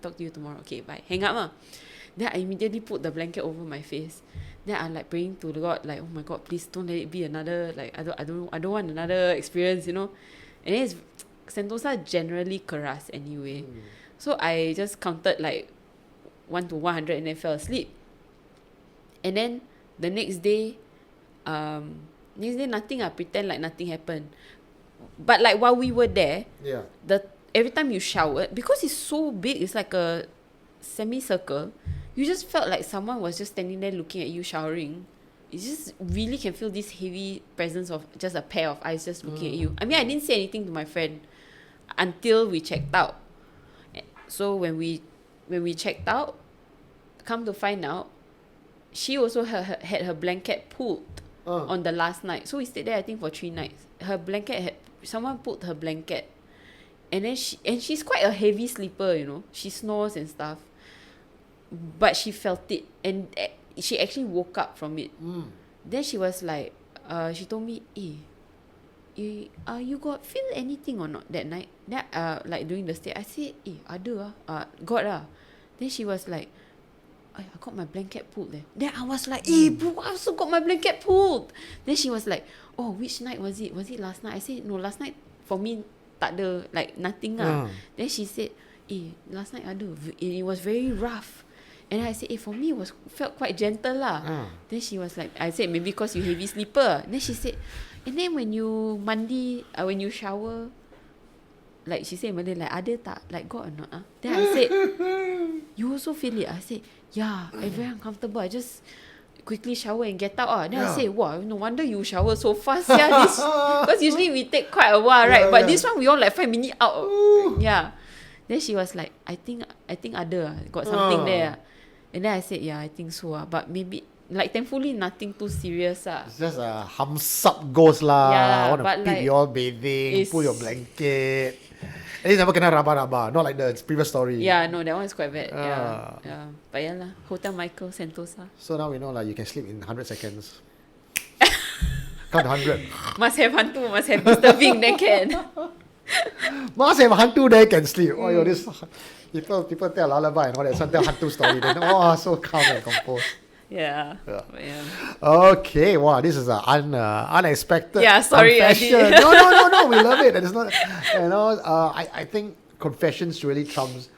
Talk to you tomorrow. Okay, bye. Hang up lah. Then I immediately put the blanket over my face. Then I'm like praying to the God, like, oh my God, please don't let it be another, like, I don't want another experience, And then it's Sentosa generally keras anyway. So I just counted like 1 to 100 and then fell asleep. And then the next day nothing. I pretend like nothing happened. But like while we were there, Yeah. every time you showered, because it's so big, it's like a semicircle, you just felt like someone was just standing there looking at you showering. You just really can feel this heavy presence of just a pair of eyes just looking at you. I mean, I didn't say anything to my friend until we checked out. So when we checked out, come to find out, she also had her blanket pulled on the last night. So we stayed there, I think, for 3 nights. Her blanket someone pulled her blanket, and then she's quite a heavy sleeper, She snores and stuff, but she felt it, and she actually woke up from it. Then she was like, she told me, you got feel anything or not that night? Then like during the stay, I said, ada got. Then she was like, I got my blanket pulled there. Then I was like, bro, I also got my blanket pulled. Then she was like, oh, which night was it? Was it last night? I said, no, last night for me tak ada, like nothing lah. Then she said, last night ada. It was very rough. And I said, for me it felt quite gentle lah. Then she was like, I said, maybe because you heavy sleeper. Then she said, and then when you mandi, when you shower, like she said in Malay, like ada tak, like got or not? Then I said, you also feel it? I said, yeah, I very uncomfortable. I just quickly shower and get out. Then I say, wow, no wonder you shower so fast. Yeah, because usually we take quite a while, right? But this one we all like 5 minutes out. Yeah. Then she was like, I think ada got something there. And then I said, yeah, I think so. But maybe, like, thankfully nothing too serious. It's just a hum-sup ghost lah. Yeah, I want to but peep like, you all bathing, pull your blanket. At least never kena raba-raba. Not like the previous story. Yeah, no, that one is quite bad. Yeah. But yeah lah, Hotel Michael, Sentosa. So now we know you can sleep in 100 seconds. Count to 100. Must have hantu, must have disturbing, then can. Must have hantu there can sleep. Oh, this people tell lullaby and all that. Some tell hantu story. Then so calm and composed. Yeah. Yeah. Yeah. Okay, wow, this is an unexpected Yeah, sorry, I confession. did. No, we love it. And it's not, I think confessions really trumps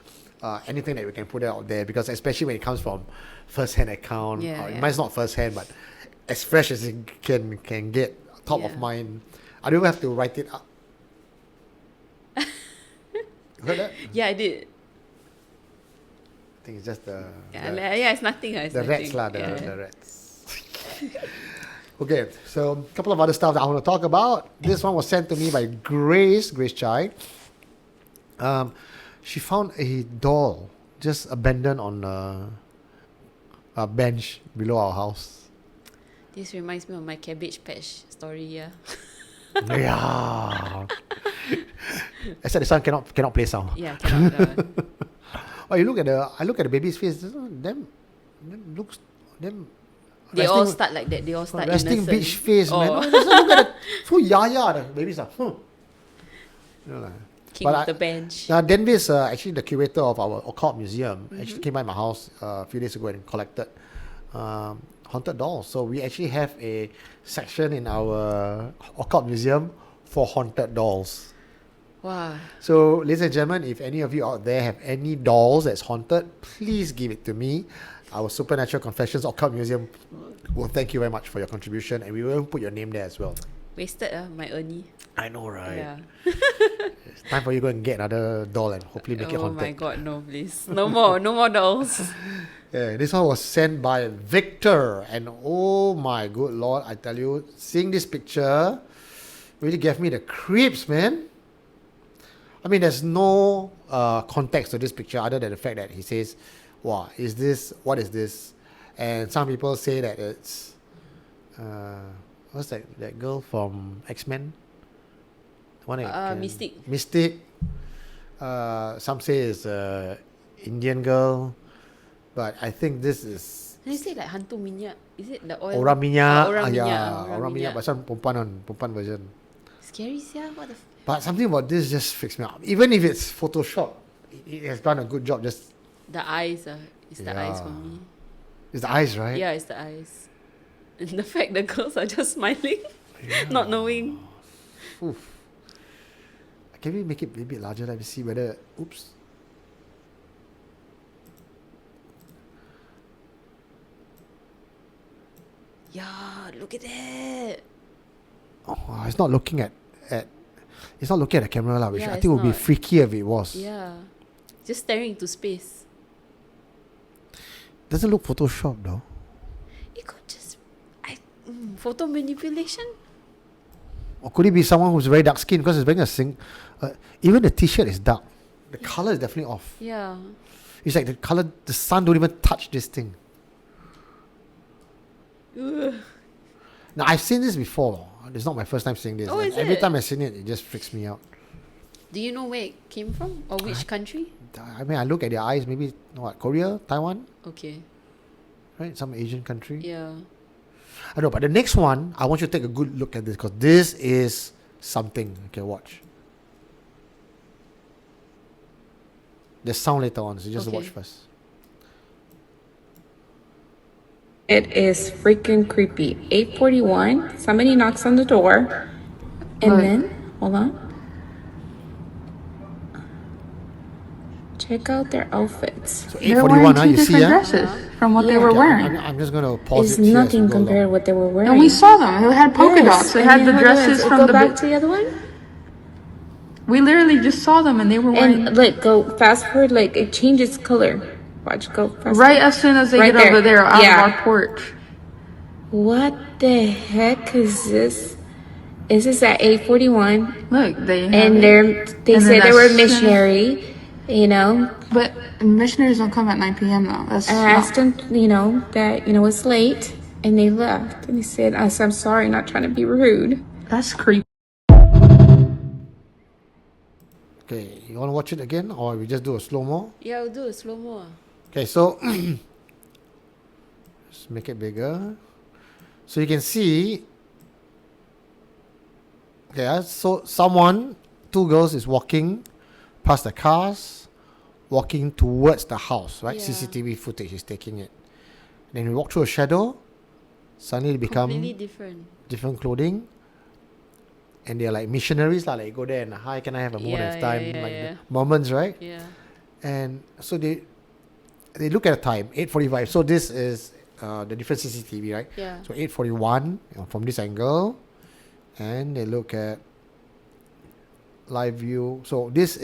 anything that we can put out there, because especially when it comes from first-hand account, mine's not first-hand, but as fresh as it can get, top of mind. I don't even have to write it up. You heard that? Yeah, I did. I think it's just It's nothing. It's the nothing. rats lah, the rats. Okay, so a couple of other stuff that I want to talk about. This one was sent to me by Grace Chai. She found a doll just abandoned on a bench below our house. This reminds me of my cabbage patch story. Yeah. Yeah. Except this one cannot play sound. Yeah, cannot. Oh, I look at the baby's face. Them looks them. They all start like that. They all start resting innocent. bitch face, man. Oh. Just look at the full yaya. The babies are. You know, like. King of the bench. Denvis, actually the curator of our occult museum, actually came by my house a few days ago and collected haunted dolls. So we actually have a section in our occult museum for haunted dolls. Wow. So, ladies and gentlemen, if any of you out there have any dolls that's haunted, please give it to me. Our Supernatural Confessions Occult Museum will thank you very much for your contribution, and we will put your name there as well. Wasted my Ernie. I know, right? Yeah. It's time for you to go and get another doll and hopefully make it Oh haunted. my God, no, please. No more dolls. Yeah, this one was sent by Victor, and oh my good Lord, I tell you, seeing this picture really gave me the creeps, man. I mean, there's no context to this picture other than the fact that he says, wow, what is this? And some people say that it's, what's that girl from X-Men? Mystic. Mystic. Some say it's Indian girl. But I think this is... Can you say like hantu minyak? Is it the oil? Orang minyak. Orang minyak. Yeah, orang minyak. But some perempuan version. Scary, yeah. What the... But something about this just freaks me out. Even if it's Photoshop, it has done a good job. Just the eyes, it's the eyes for me. It's the eyes, right? Yeah, it's the eyes. And the fact the girls are just smiling, not knowing. Oof. Can we make it a bit larger? Let me see whether... Oops. Yeah, look at that. Oh, it's not looking at it's not looking at the camera, which Yeah, I think would be not. freaky if it was. Yeah. Just staring into space. Doesn't look Photoshop though. It could just... photo manipulation? Or could it be someone who's very dark skinned because it's wearing even the t-shirt is dark. The color is definitely off. Yeah. It's like the sun don't even touch this thing. Ugh. Now, I've seen this before. It's not my first time seeing this. Oh, And is every it? time I've seen it, it just freaks me out. Do you know where it came from? Or which country? I mean, I look at their eyes, maybe, Korea, Taiwan, Okay. right? Some Asian country. Yeah. I don't know, but the next one, I want you to take a good look at this because this is something. Okay, watch. There's sound later on, so just Okay. watch first. It is freaking creepy. 8:41. Somebody knocks on the door. And then, hold on. Check out their outfits. So They're wearing 8:41, huh? two You see, different huh? dresses from what they were Okay, wearing. I'm just going to pause It's it here as we nothing go compared to along. what they were wearing. And we saw them. It had polka dots. It and had then the hold on, dresses so from go the... back to the other one. We literally just saw them and they were wearing... And like go fast forward, like it changes color. Watch, go fast right forward. as soon as they Right get over there out Yeah. of our porch. What the heck is this? Is this at 8:41? Look, they have And it. they And then said they as were soon- missionary, you know. But missionaries don't come at 9 p.m. though. That's I asked them, that, it's late, and they left. And they said, I'm sorry, not trying to be rude. That's creepy. Okay, you want to watch it again or we just do a slow-mo? Yeah, we'll do a slow-mo. Okay, so just make it bigger. So you can see, okay, so two girls is walking past the cars, walking towards the house, right? Yeah. CCTV footage is taking it. Then you walk through a shadow, suddenly they become Completely different. different clothing. And they're like missionaries, like you go there and hi, can I have a moment of time? The moments, right? Yeah. And so they look at the time, 8:45. So this is the different CCTV, right? Yeah. So 8:41 from this angle, and they look at live view. So this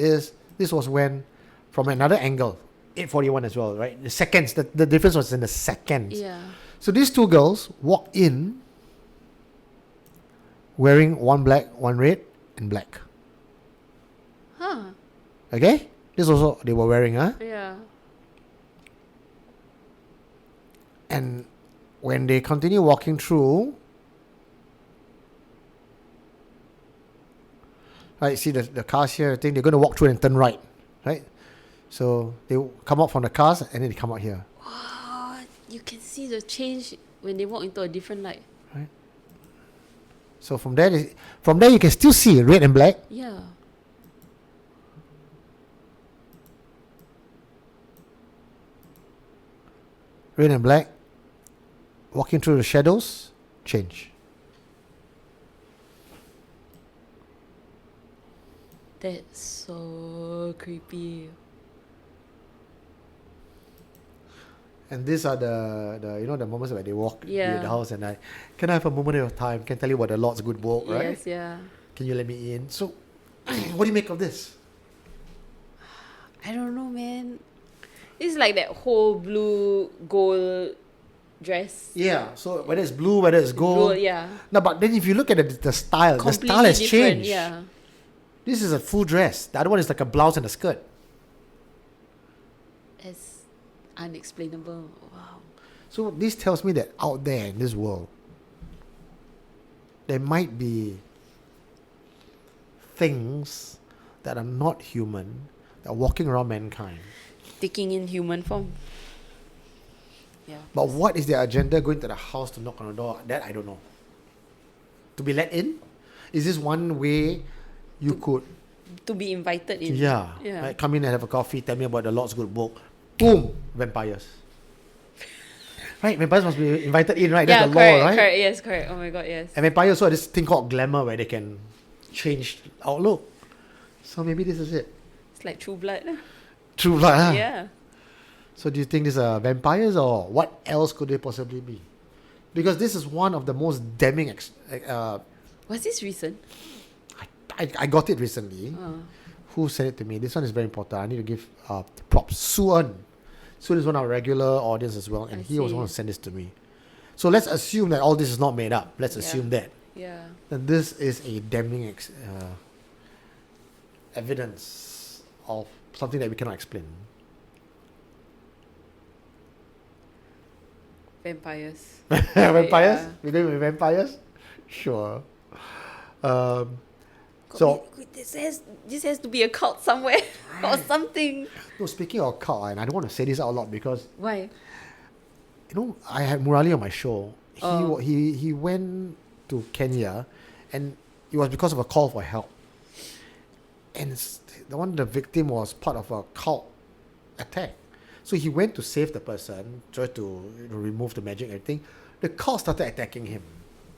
was when from another angle, 8:41 as well, right? The seconds. The difference was in the seconds. Yeah. So these two girls walk in wearing one black, one red, and black. Huh. Okay? This also they were wearing, Yeah. And when they continue walking through, right, see the cars here, I think they're going to walk through and turn right, right? So they come out from the cars and then they come out here. Wow. You can see the change when they walk into a different light. Right? So from there you can still see red and black. Yeah. Red and black. Walking through the shadows, change. That's so creepy. And these are the the moments where they walk Yeah. near the house and can I have a moment of time? Can tell you about the Lord's good work, right? Yes, yeah. Can you let me in? So, what do you make of this? I don't know, man. It's like that whole blue gold dress. Yeah. So whether it's blue, whether it's gold. Gold, yeah. No, but then if you look at the style, the Completely style has different, changed. yeah. This is a full dress. The other one is like a blouse and a skirt. It's unexplainable. Wow. So this tells me that out there in this world, there might be things that are not human that are walking around mankind. Taking in human form. Yeah. But what is their agenda going to the house to knock on the door? That I don't know. To be let in? Is this one way you could... To be invited in. Yeah. Yeah. Right, come in and have a coffee, tell me about the Lord's good book. Boom! Vampires. Right? Vampires must be invited in, right? Yeah, That's the correct, law, right? correct. Yes, correct. Oh my god, yes. And vampires also have this thing called glamour where they can change outlook. So maybe this is it. It's like True Blood. True blood, huh? Yeah. So do you think these are vampires or what else could they possibly be? Because this is one of the most damning... Was this recent? I got it recently. Who sent it to me? This one is very important. I need to give props. Suan. Suan is one of our regular audience as well. And he was one who sent this to me. So let's assume that all this is not made up. Let's assume that. Yeah. That this is a damning evidence of something that we cannot explain. Vampires. Vampires? Yeah. We're going with vampires? Sure. So This has to be a cult somewhere or something. no, speaking of cult, and I don't want to say this out loud because Why? I had Murali on my show. Oh. He went to Kenya, and it was because of a call for help. And the victim was part of a cult attack. So he went to save the person, tried to remove the magic and everything. The cult started attacking him.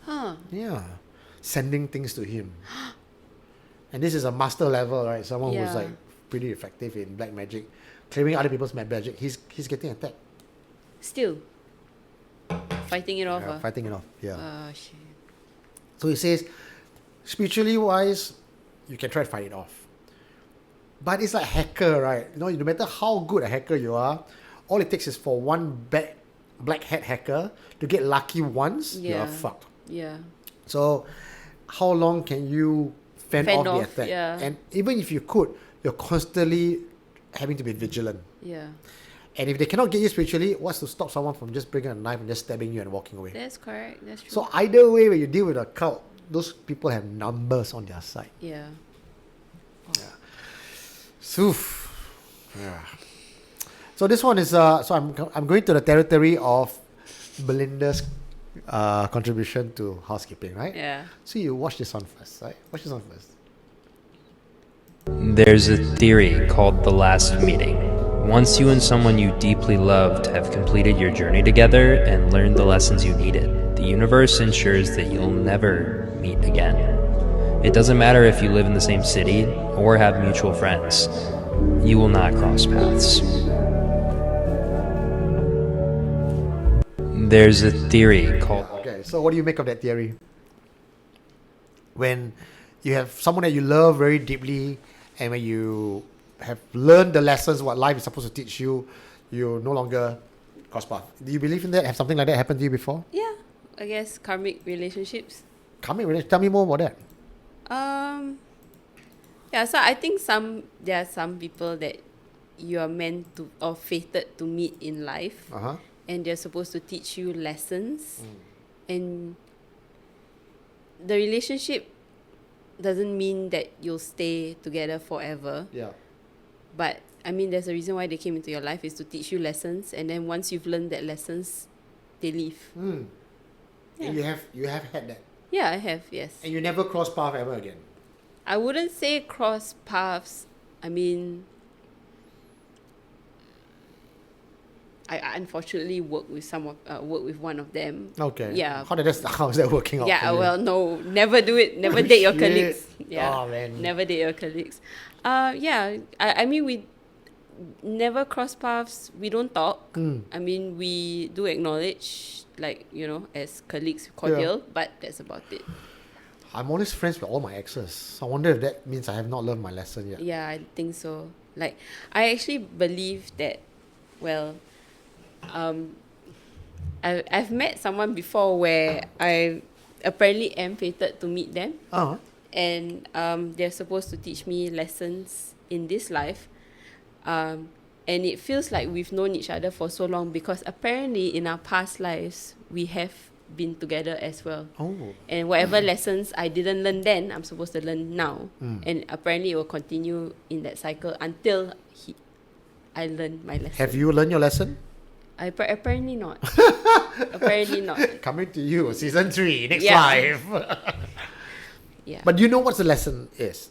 Huh. Yeah, sending things to him. And this is a master level, right? Someone who's like pretty effective in black magic, claiming other people's magic. He's getting attacked. Still. Fighting it off. Yeah, fighting it off. Yeah. Oh, shit. So he says, spiritually wise, you can try to fight it off. But it's like hacker, right? No matter how good a hacker you are, all it takes is for one black hat hacker to get lucky once, you're fucked. Yeah. So how long can you fend off the attack? Yeah. And even if you could, you're constantly having to be vigilant. Yeah. And if they cannot get you spiritually, what's to stop someone from just bringing a knife and just stabbing you and walking away? That's correct. That's true. So either way, when you deal with a cult, those people have numbers on their side. Yeah. Soof. Yeah. So this one is I'm going to the territory of Belinda's contribution to housekeeping, right? Yeah. So you watch this one first, right? Watch this one first. There's a theory called the last meeting. Once you and someone you deeply loved have completed your journey together and learned the lessons you needed, the universe ensures that you'll never meet again. It doesn't matter if you live in the same city or have mutual friends. You will not cross paths. There's a theory called... Okay, so what do you make of that theory? When you have someone that you love very deeply, and when you have learned the lessons what life is supposed to teach you, you no longer cross path. Do you believe in that? Have something like that happened to you before? Yeah, I guess karmic relationships. Tell me more about that. Yeah, so I think there are some people that you are meant to or fated to meet in life, and they're supposed to teach you lessons, and the relationship doesn't mean that you'll stay together forever. Yeah. But I mean, there's a reason why they came into your life is to teach you lessons, and then once you've learned that lessons, they leave. Yeah. And you have had that. Yeah, I have, yes. And you never cross path ever again. I wouldn't say cross paths. I mean, I unfortunately work with one of them. Okay. Yeah. How's that working out? Yeah. For you? Well, no, never do it. Never date your Shit. colleagues. Yeah. Oh, man. Never date your colleagues. Yeah. I mean, we never cross paths. We don't talk. I mean, we do acknowledge, like, as colleagues, cordial, but that's about it. I'm always friends with all my exes. I wonder if that means I have not learned my lesson yet. Yeah, I think so. Like, I actually believe that, well, I've met someone before where I apparently am fated to meet them. And they're supposed to teach me lessons in this life. And it feels like we've known each other for so long because apparently in our past lives, we have been together as well. And whatever lessons I didn't learn then, I'm supposed to learn now. And apparently it will continue in that cycle until I learn my lesson. Have you learned your lesson? Apparently not. Apparently not. Coming to you, season 3, next Yeah. live. Yeah. But you know what the lesson is?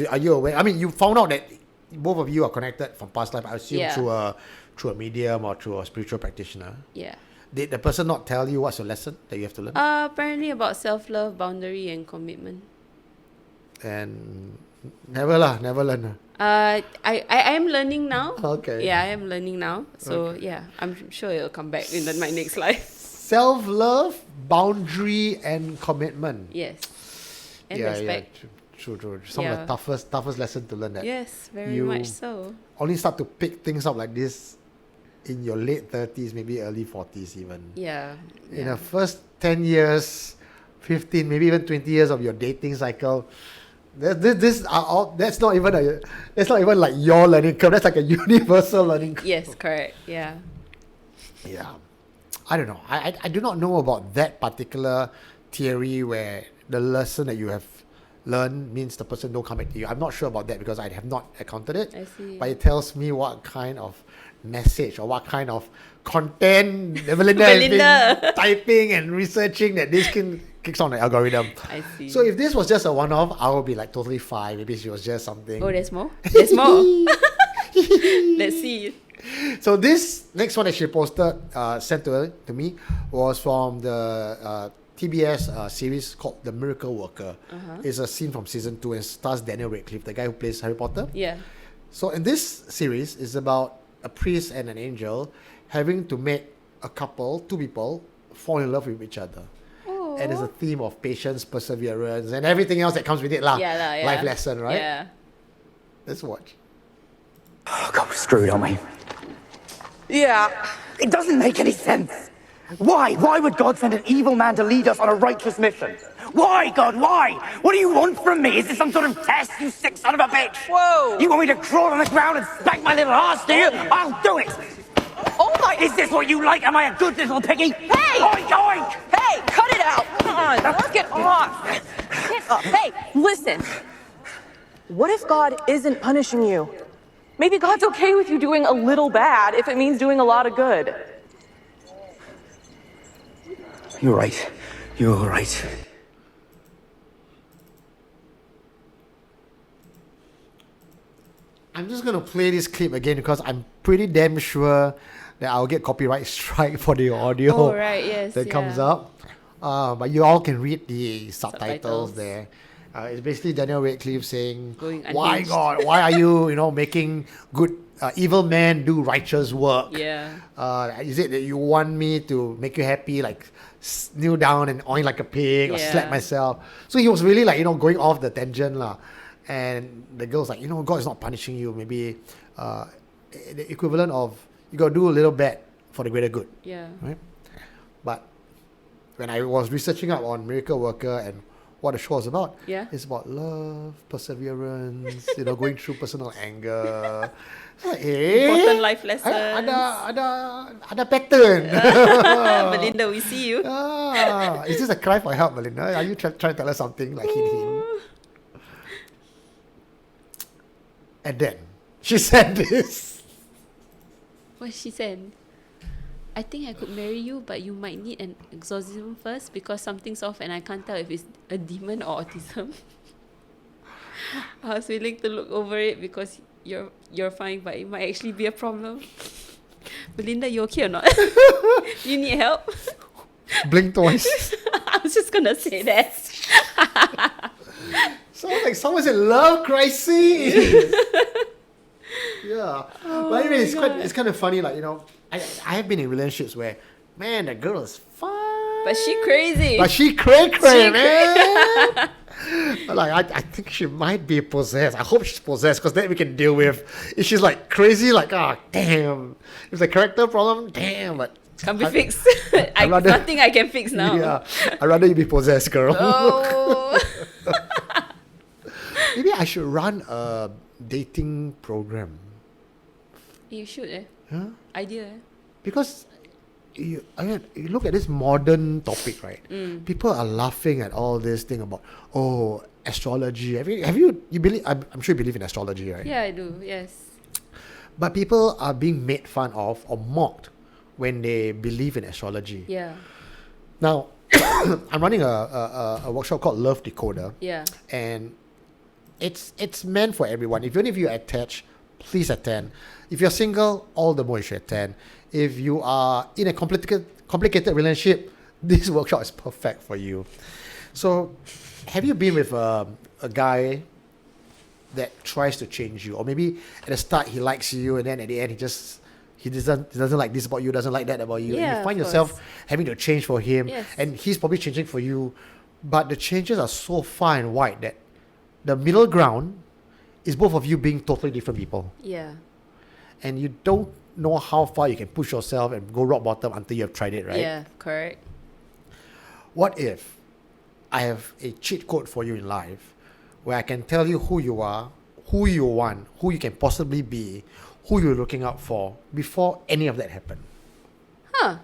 Are you aware? I mean, you found out that both of you are connected from past life, I assume, Yeah. through a medium or through a spiritual practitioner. Yeah. Did the person not tell you what's your lesson that you have to learn? Apparently about self-love, boundary, and commitment. And never learn. I am learning now. Okay. Yeah, I am learning now. So yeah, I'm sure it'll come back in my next life. Self-love, boundary, and commitment. Yes. And respect. Yeah, true. Some of the toughest lesson to learn that. Yes, very you much so. Only start to pick things up like this in your late 30s, maybe early 40s even. Yeah. In the first 10 years, 15, maybe even 20 years of your dating cycle, that's not even like your learning curve. That's like a universal learning curve. Yes, correct. Yeah. Yeah. I don't know. I do not know about that particular theory where the lesson that you have learned means the person don't come back to you. I'm not sure about that because I have not encountered it. I see. But it tells me what kind of message or what kind of content Belinda has been typing and researching that this kicks on the algorithm. I see. So if this was just a one-off, I would be like totally fine. Maybe she was just something. Oh, there's more? There's more. Let's see. So this next one that she posted, sent to me, was from the TBS series called The Miracle Worker. It's a scene from season 2 and stars Daniel Radcliffe, the guy who plays Harry Potter. Yeah. So in this series, it's about a priest and an angel having to make two people, fall in love with each other. Oh. And there's a theme of patience, perseverance, and everything else that comes with it. Yeah. Life lesson, right? Yeah. Let's watch. Oh, God, we're screwed, aren't we? Yeah, it doesn't make any sense. Why? Why would God send an evil man to lead us on a righteous mission? Why, God, why? What do you want from me? Is this some sort of test, you sick son of a bitch? Whoa! You want me to crawl on the ground and spank my little ass, do you? I'll do it! Oh my... Is this what you like? Am I a good little piggy? Hey! Oink, oink! Hey, cut it out! Come on, let's get off! Get up. Hey, listen. What if God isn't punishing you? Maybe God's okay with you doing a little bad if it means doing a lot of good. You're right. You're right. I'm just going to play this clip again because I'm pretty damn sure that I'll get copyright strike for the audio Oh, right, yes. that comes yeah. up. But you all can read the subtitles there. It's basically Daniel Radcliffe saying, Going "Why unhinged." God? Why are you, making good evil men do righteous work? Yeah. Is it that you want me to make you happy, like kneel down and oink like a pig or slap Yeah. myself?" So he was really like going off the tangent lah. And the girl's like, God is not punishing you. Maybe the equivalent of you got to do a little bad for the greater good. Yeah. Right? But when I was researching up on Miracle Worker and what the show is about, it's about love, perseverance, going through personal anger. Important life lessons. Ada pattern. Belinda, we see you. Is this a cry for help, Belinda? Are you trying to tell us something like hint? And then she said this. What she said? I think I could marry you, but you might need an exorcism first because something's off and I can't tell if it's a demon or autism. I was willing to look over it because you're fine, but it might actually be a problem. Belinda, you okay or not? You need help? Blink twice. I was just gonna say that. Sounds like someone's in love crisis. Yeah. But anyway, it's kind of funny, like, I have been in relationships where, man, the girl is fine. But she crazy. But she cray, man. Like, I think she might be possessed. I hope she's possessed because then we can deal with. If she's like crazy, like, damn. If it's a character problem, damn. But can't be fixed. Nothing I can fix now. Yeah. I'd rather you be possessed, girl. Oh. Maybe I should run a dating program. You should, Huh? Idea, Because you look at this modern topic, right? People are laughing at all this thing about, astrology. Have you believe? I'm sure you believe in astrology, right? Yeah, I do. Yes. But people are being made fun of or mocked when they believe in astrology. Yeah. Now, I'm running a workshop called Love Decoder. Yeah. And it's meant for everyone. Even if you're attached, please attend. If you're single, all the more you should attend. If you are in a complicated relationship, this workshop is perfect for you. So, have you been with a guy that tries to change you, or maybe at the start he likes you, and then at the end he doesn't like this about you, doesn't like that about you, and Yeah, you find of yourself course. having to change for him, Yes. and he's probably changing for you, but the changes are so far and wide that the middle ground is both of you being totally different people, Yeah. and you don't know how far you can push yourself and go rock bottom until you have tried it, right? Yeah. Correct. What if I have a cheat code for you in life where I can tell you who you are, who you want, who you can possibly be, who you're looking out for before any of that happened? Huh.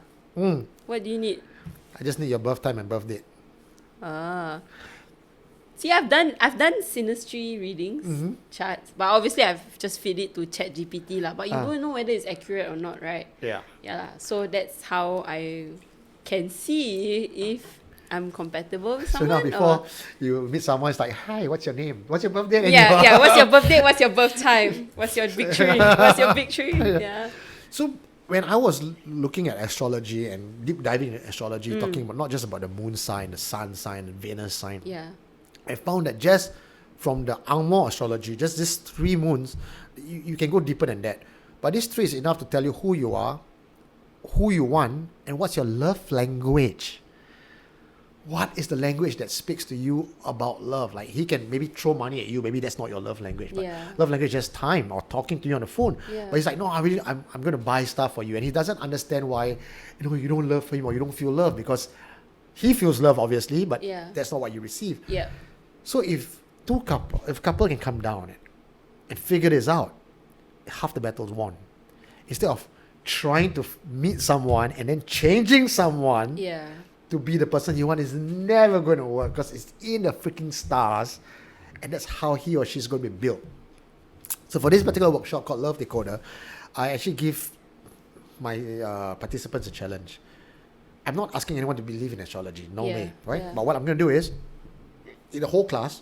What do you need? I just need your birth time and birth date. See, I've done synastry readings, charts, but obviously I've just feed it to ChatGPT lah. But you don't know whether it's accurate or not, right? Yeah. Yeah lah. So that's how I can see if I'm compatible with So someone. now before you meet someone, it's like, hi, what's your name? What's your birthday? And yeah, you are- yeah. What's your birthday? What's your birth time? What's your victory? What's your victory? Yeah. So when I was looking at astrology and deep diving in astrology, talking about not just about the moon sign, the sun sign, the Venus sign, Yeah. I found that just from the Angmo astrology, just these 3 moons, you can go deeper than that. But these 3 is enough to tell you who you are, who you want, and what's your love language. What is the language that speaks to you about love? Like, he can maybe throw money at you, maybe that's not your love language, but Yeah. love language is just time or talking to you on the phone. Yeah. But he's like, no, I'm going to buy stuff for you, and he doesn't understand why you don't love him or you don't feel love, because he feels love obviously, but Yeah. that's not what you receive. Yeah. So if couple can come down and figure this out, half the battle's won. Instead of trying to meet someone and then changing someone Yeah. to be the person you want, is never going to work, because it's in the freaking stars, and that's how he or she's going to be built. So for this particular workshop called Love Decoder, I actually give my participants a challenge. I'm not asking anyone to believe in astrology, no Yeah, way, right? yeah. But what I'm going to do is, in the whole class,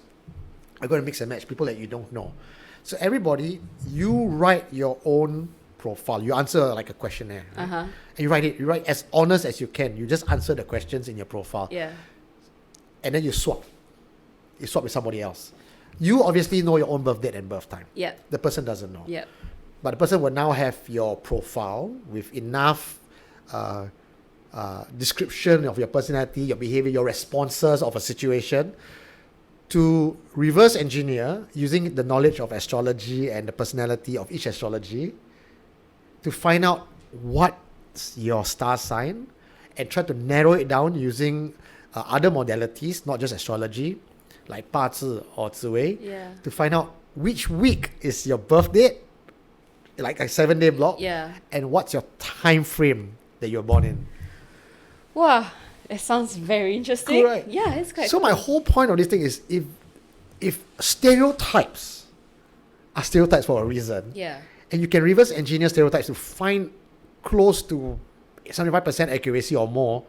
I'm going to mix and match people that you don't know. So everybody, you write your own profile. You answer like a questionnaire. Right? Uh-huh. And you write as honest as you can. You just answer the questions in your profile. Yeah. And then you swap. You swap with somebody else. You obviously know your own birth date and birth time. Yeah. The person doesn't know. Yeah. But the person will now have your profile with enough description of your personality, your behavior, your responses of a situation to reverse engineer using the knowledge of astrology and the personality of each astrology to find out what's your star sign and try to narrow it down using other modalities, not just astrology, like 八字 or 紫微, to find out which week is your birth date, like a 7-day block, and what's your time frame that you're born in. Wow, it sounds very interesting. Cool, right? Yeah, it's quite So cool. my whole point of this thing is if stereotypes are stereotypes for a reason, and you can reverse engineer stereotypes to find close to 75% accuracy or more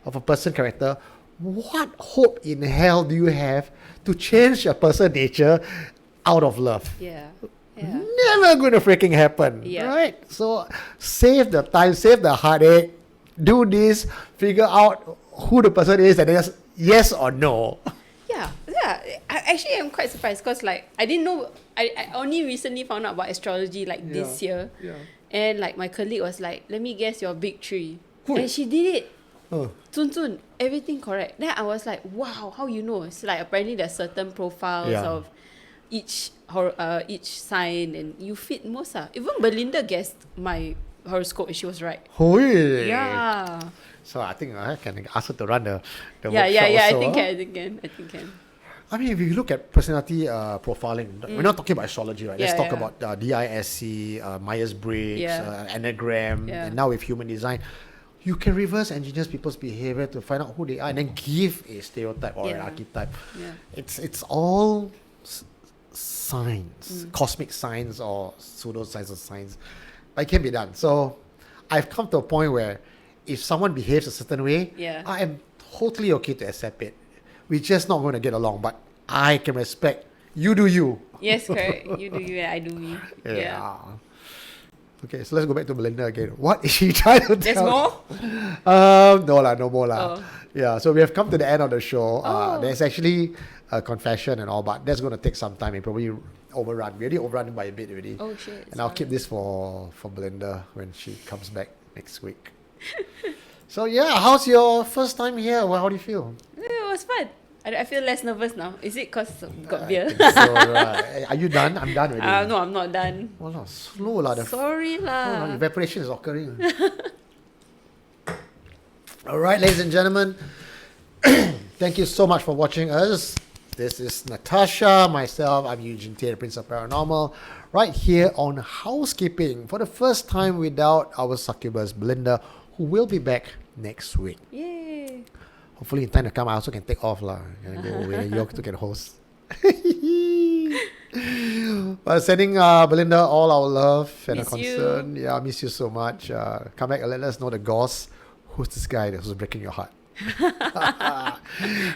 of a person character, what hope in hell do you have to change a person nature out of love? Yeah. Never gonna freaking happen, right? So save the time, save the heartache, do this, figure out who the person is, and then just yes or no. Yeah. I'm quite surprised because like I didn't know. I only recently found out about astrology like this year, and like my colleague was like, "Let me guess your big three," and she did it. Zun, everything correct. Then I was like, "Wow, how you know?" It's like apparently there's certain profiles of each sign, and you fit most. Even Belinda guessed my horoscope and she was right. Yeah. So I think I can ask her to run the workshop I also, think can. I mean, if you look at personality profiling, we're not talking about astrology, right? Let's talk about DISC, Myers-Briggs, Enneagram, and now with human design. You can reverse engineer people's behavior to find out who they are and then give a stereotype or an archetype. It's all signs, cosmic signs or pseudo-signs of signs. But it can be done. So I've come to a point where if someone behaves a certain way, I am totally okay to accept it. We're just not going to get along, but I can respect you do you. Yes, correct. You do you, I do me. Yeah. Okay, so let's go back to Belinda again. What is she trying to tell? There's more? No more. Yeah, so we have come to the end of the show. There's actually a confession and all, but that's going to take some time and probably overrun. We already overrun by a bit already. Oh, shit. And I'll keep this for Belinda when she comes back next week. So yeah, how's your first time here? Well, how do you feel? It was fun. I feel less nervous now. Is it because got beer? So, are you done? I'm done already. No, I'm not done. Oh, no, slow lah. Sorry lah. Evaporation is occurring. All right, ladies and gentlemen, thank you so much for watching us. This is Natasha, myself. I'm Eugene Tay, the Prince of Paranormal, right here on Housekeeping for the first time without our succubus Belinda, who will be back next week. Yay! Hopefully in time to come, I also can take off lah. Can go away. You also can host. But sending Belinda all our love and Miss concern. Yeah, I miss you so much. Come back and let us know the ghost. Who's this guy who's breaking your heart?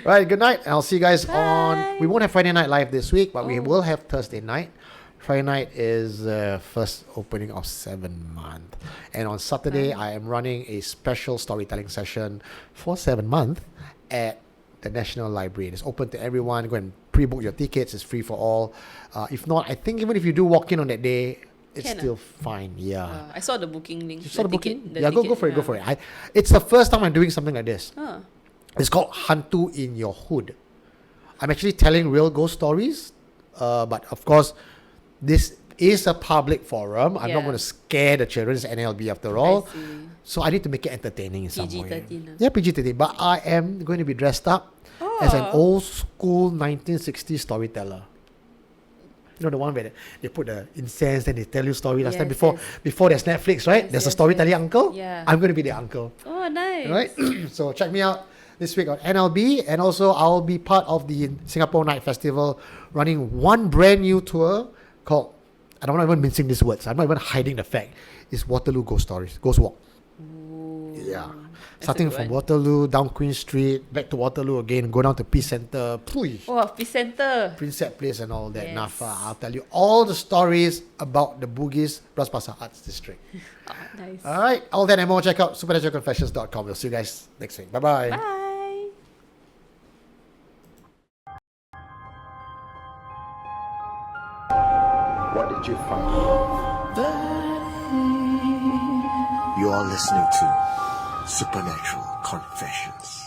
Right, good night. And I'll see you guys on. We won't have Friday Night Live this week, but we will have Thursday night. Friday night is first opening of 7 month. And on Saturday, I am running a special storytelling session for 7 month at the National Library. It's open to everyone. Go and pre-book your tickets. It's free for all. If not, I think even if you do walk in on that day, it's still fine. Yeah. I saw the booking link. You saw the booking? Go for it. Go for it. It's the first time I'm doing something like this. It's called Hantu in Your Hood. I'm actually telling real ghost stories, but of course, this is a public forum. I'm not going to scare the children. It's NLB after all. So I need to make it entertaining in some way. PG-13. Yeah, PG-13. But I am going to be dressed up as an old school 1960s storyteller. You know, the one where they put the incense and they tell you story last time before there's Netflix, right? There's a storytelling uncle. Yeah. I'm going to be the uncle. Oh, nice. Right? So check me out this week on NLB, and also I'll be part of the Singapore Night Festival, running one brand new tour called, and I'm not even mincing these words, I'm not even hiding the fact, it's Waterloo Ghost Stories, Ghost Walk. Ooh. Yeah. Starting from Waterloo, down Queen Street, back to Waterloo again, go down to Peace Centre. Oh, Peace Centre. Prinsep Place and all that. Yes. Nafa. I'll tell you all the stories about the Bugis Bras Basah Arts District. Oh, nice. All right. All that and more, check out supernaturalconfessions.com. We'll see you guys next week. Bye-bye. Bye. What did you find? You're listening to Supernatural Confessions.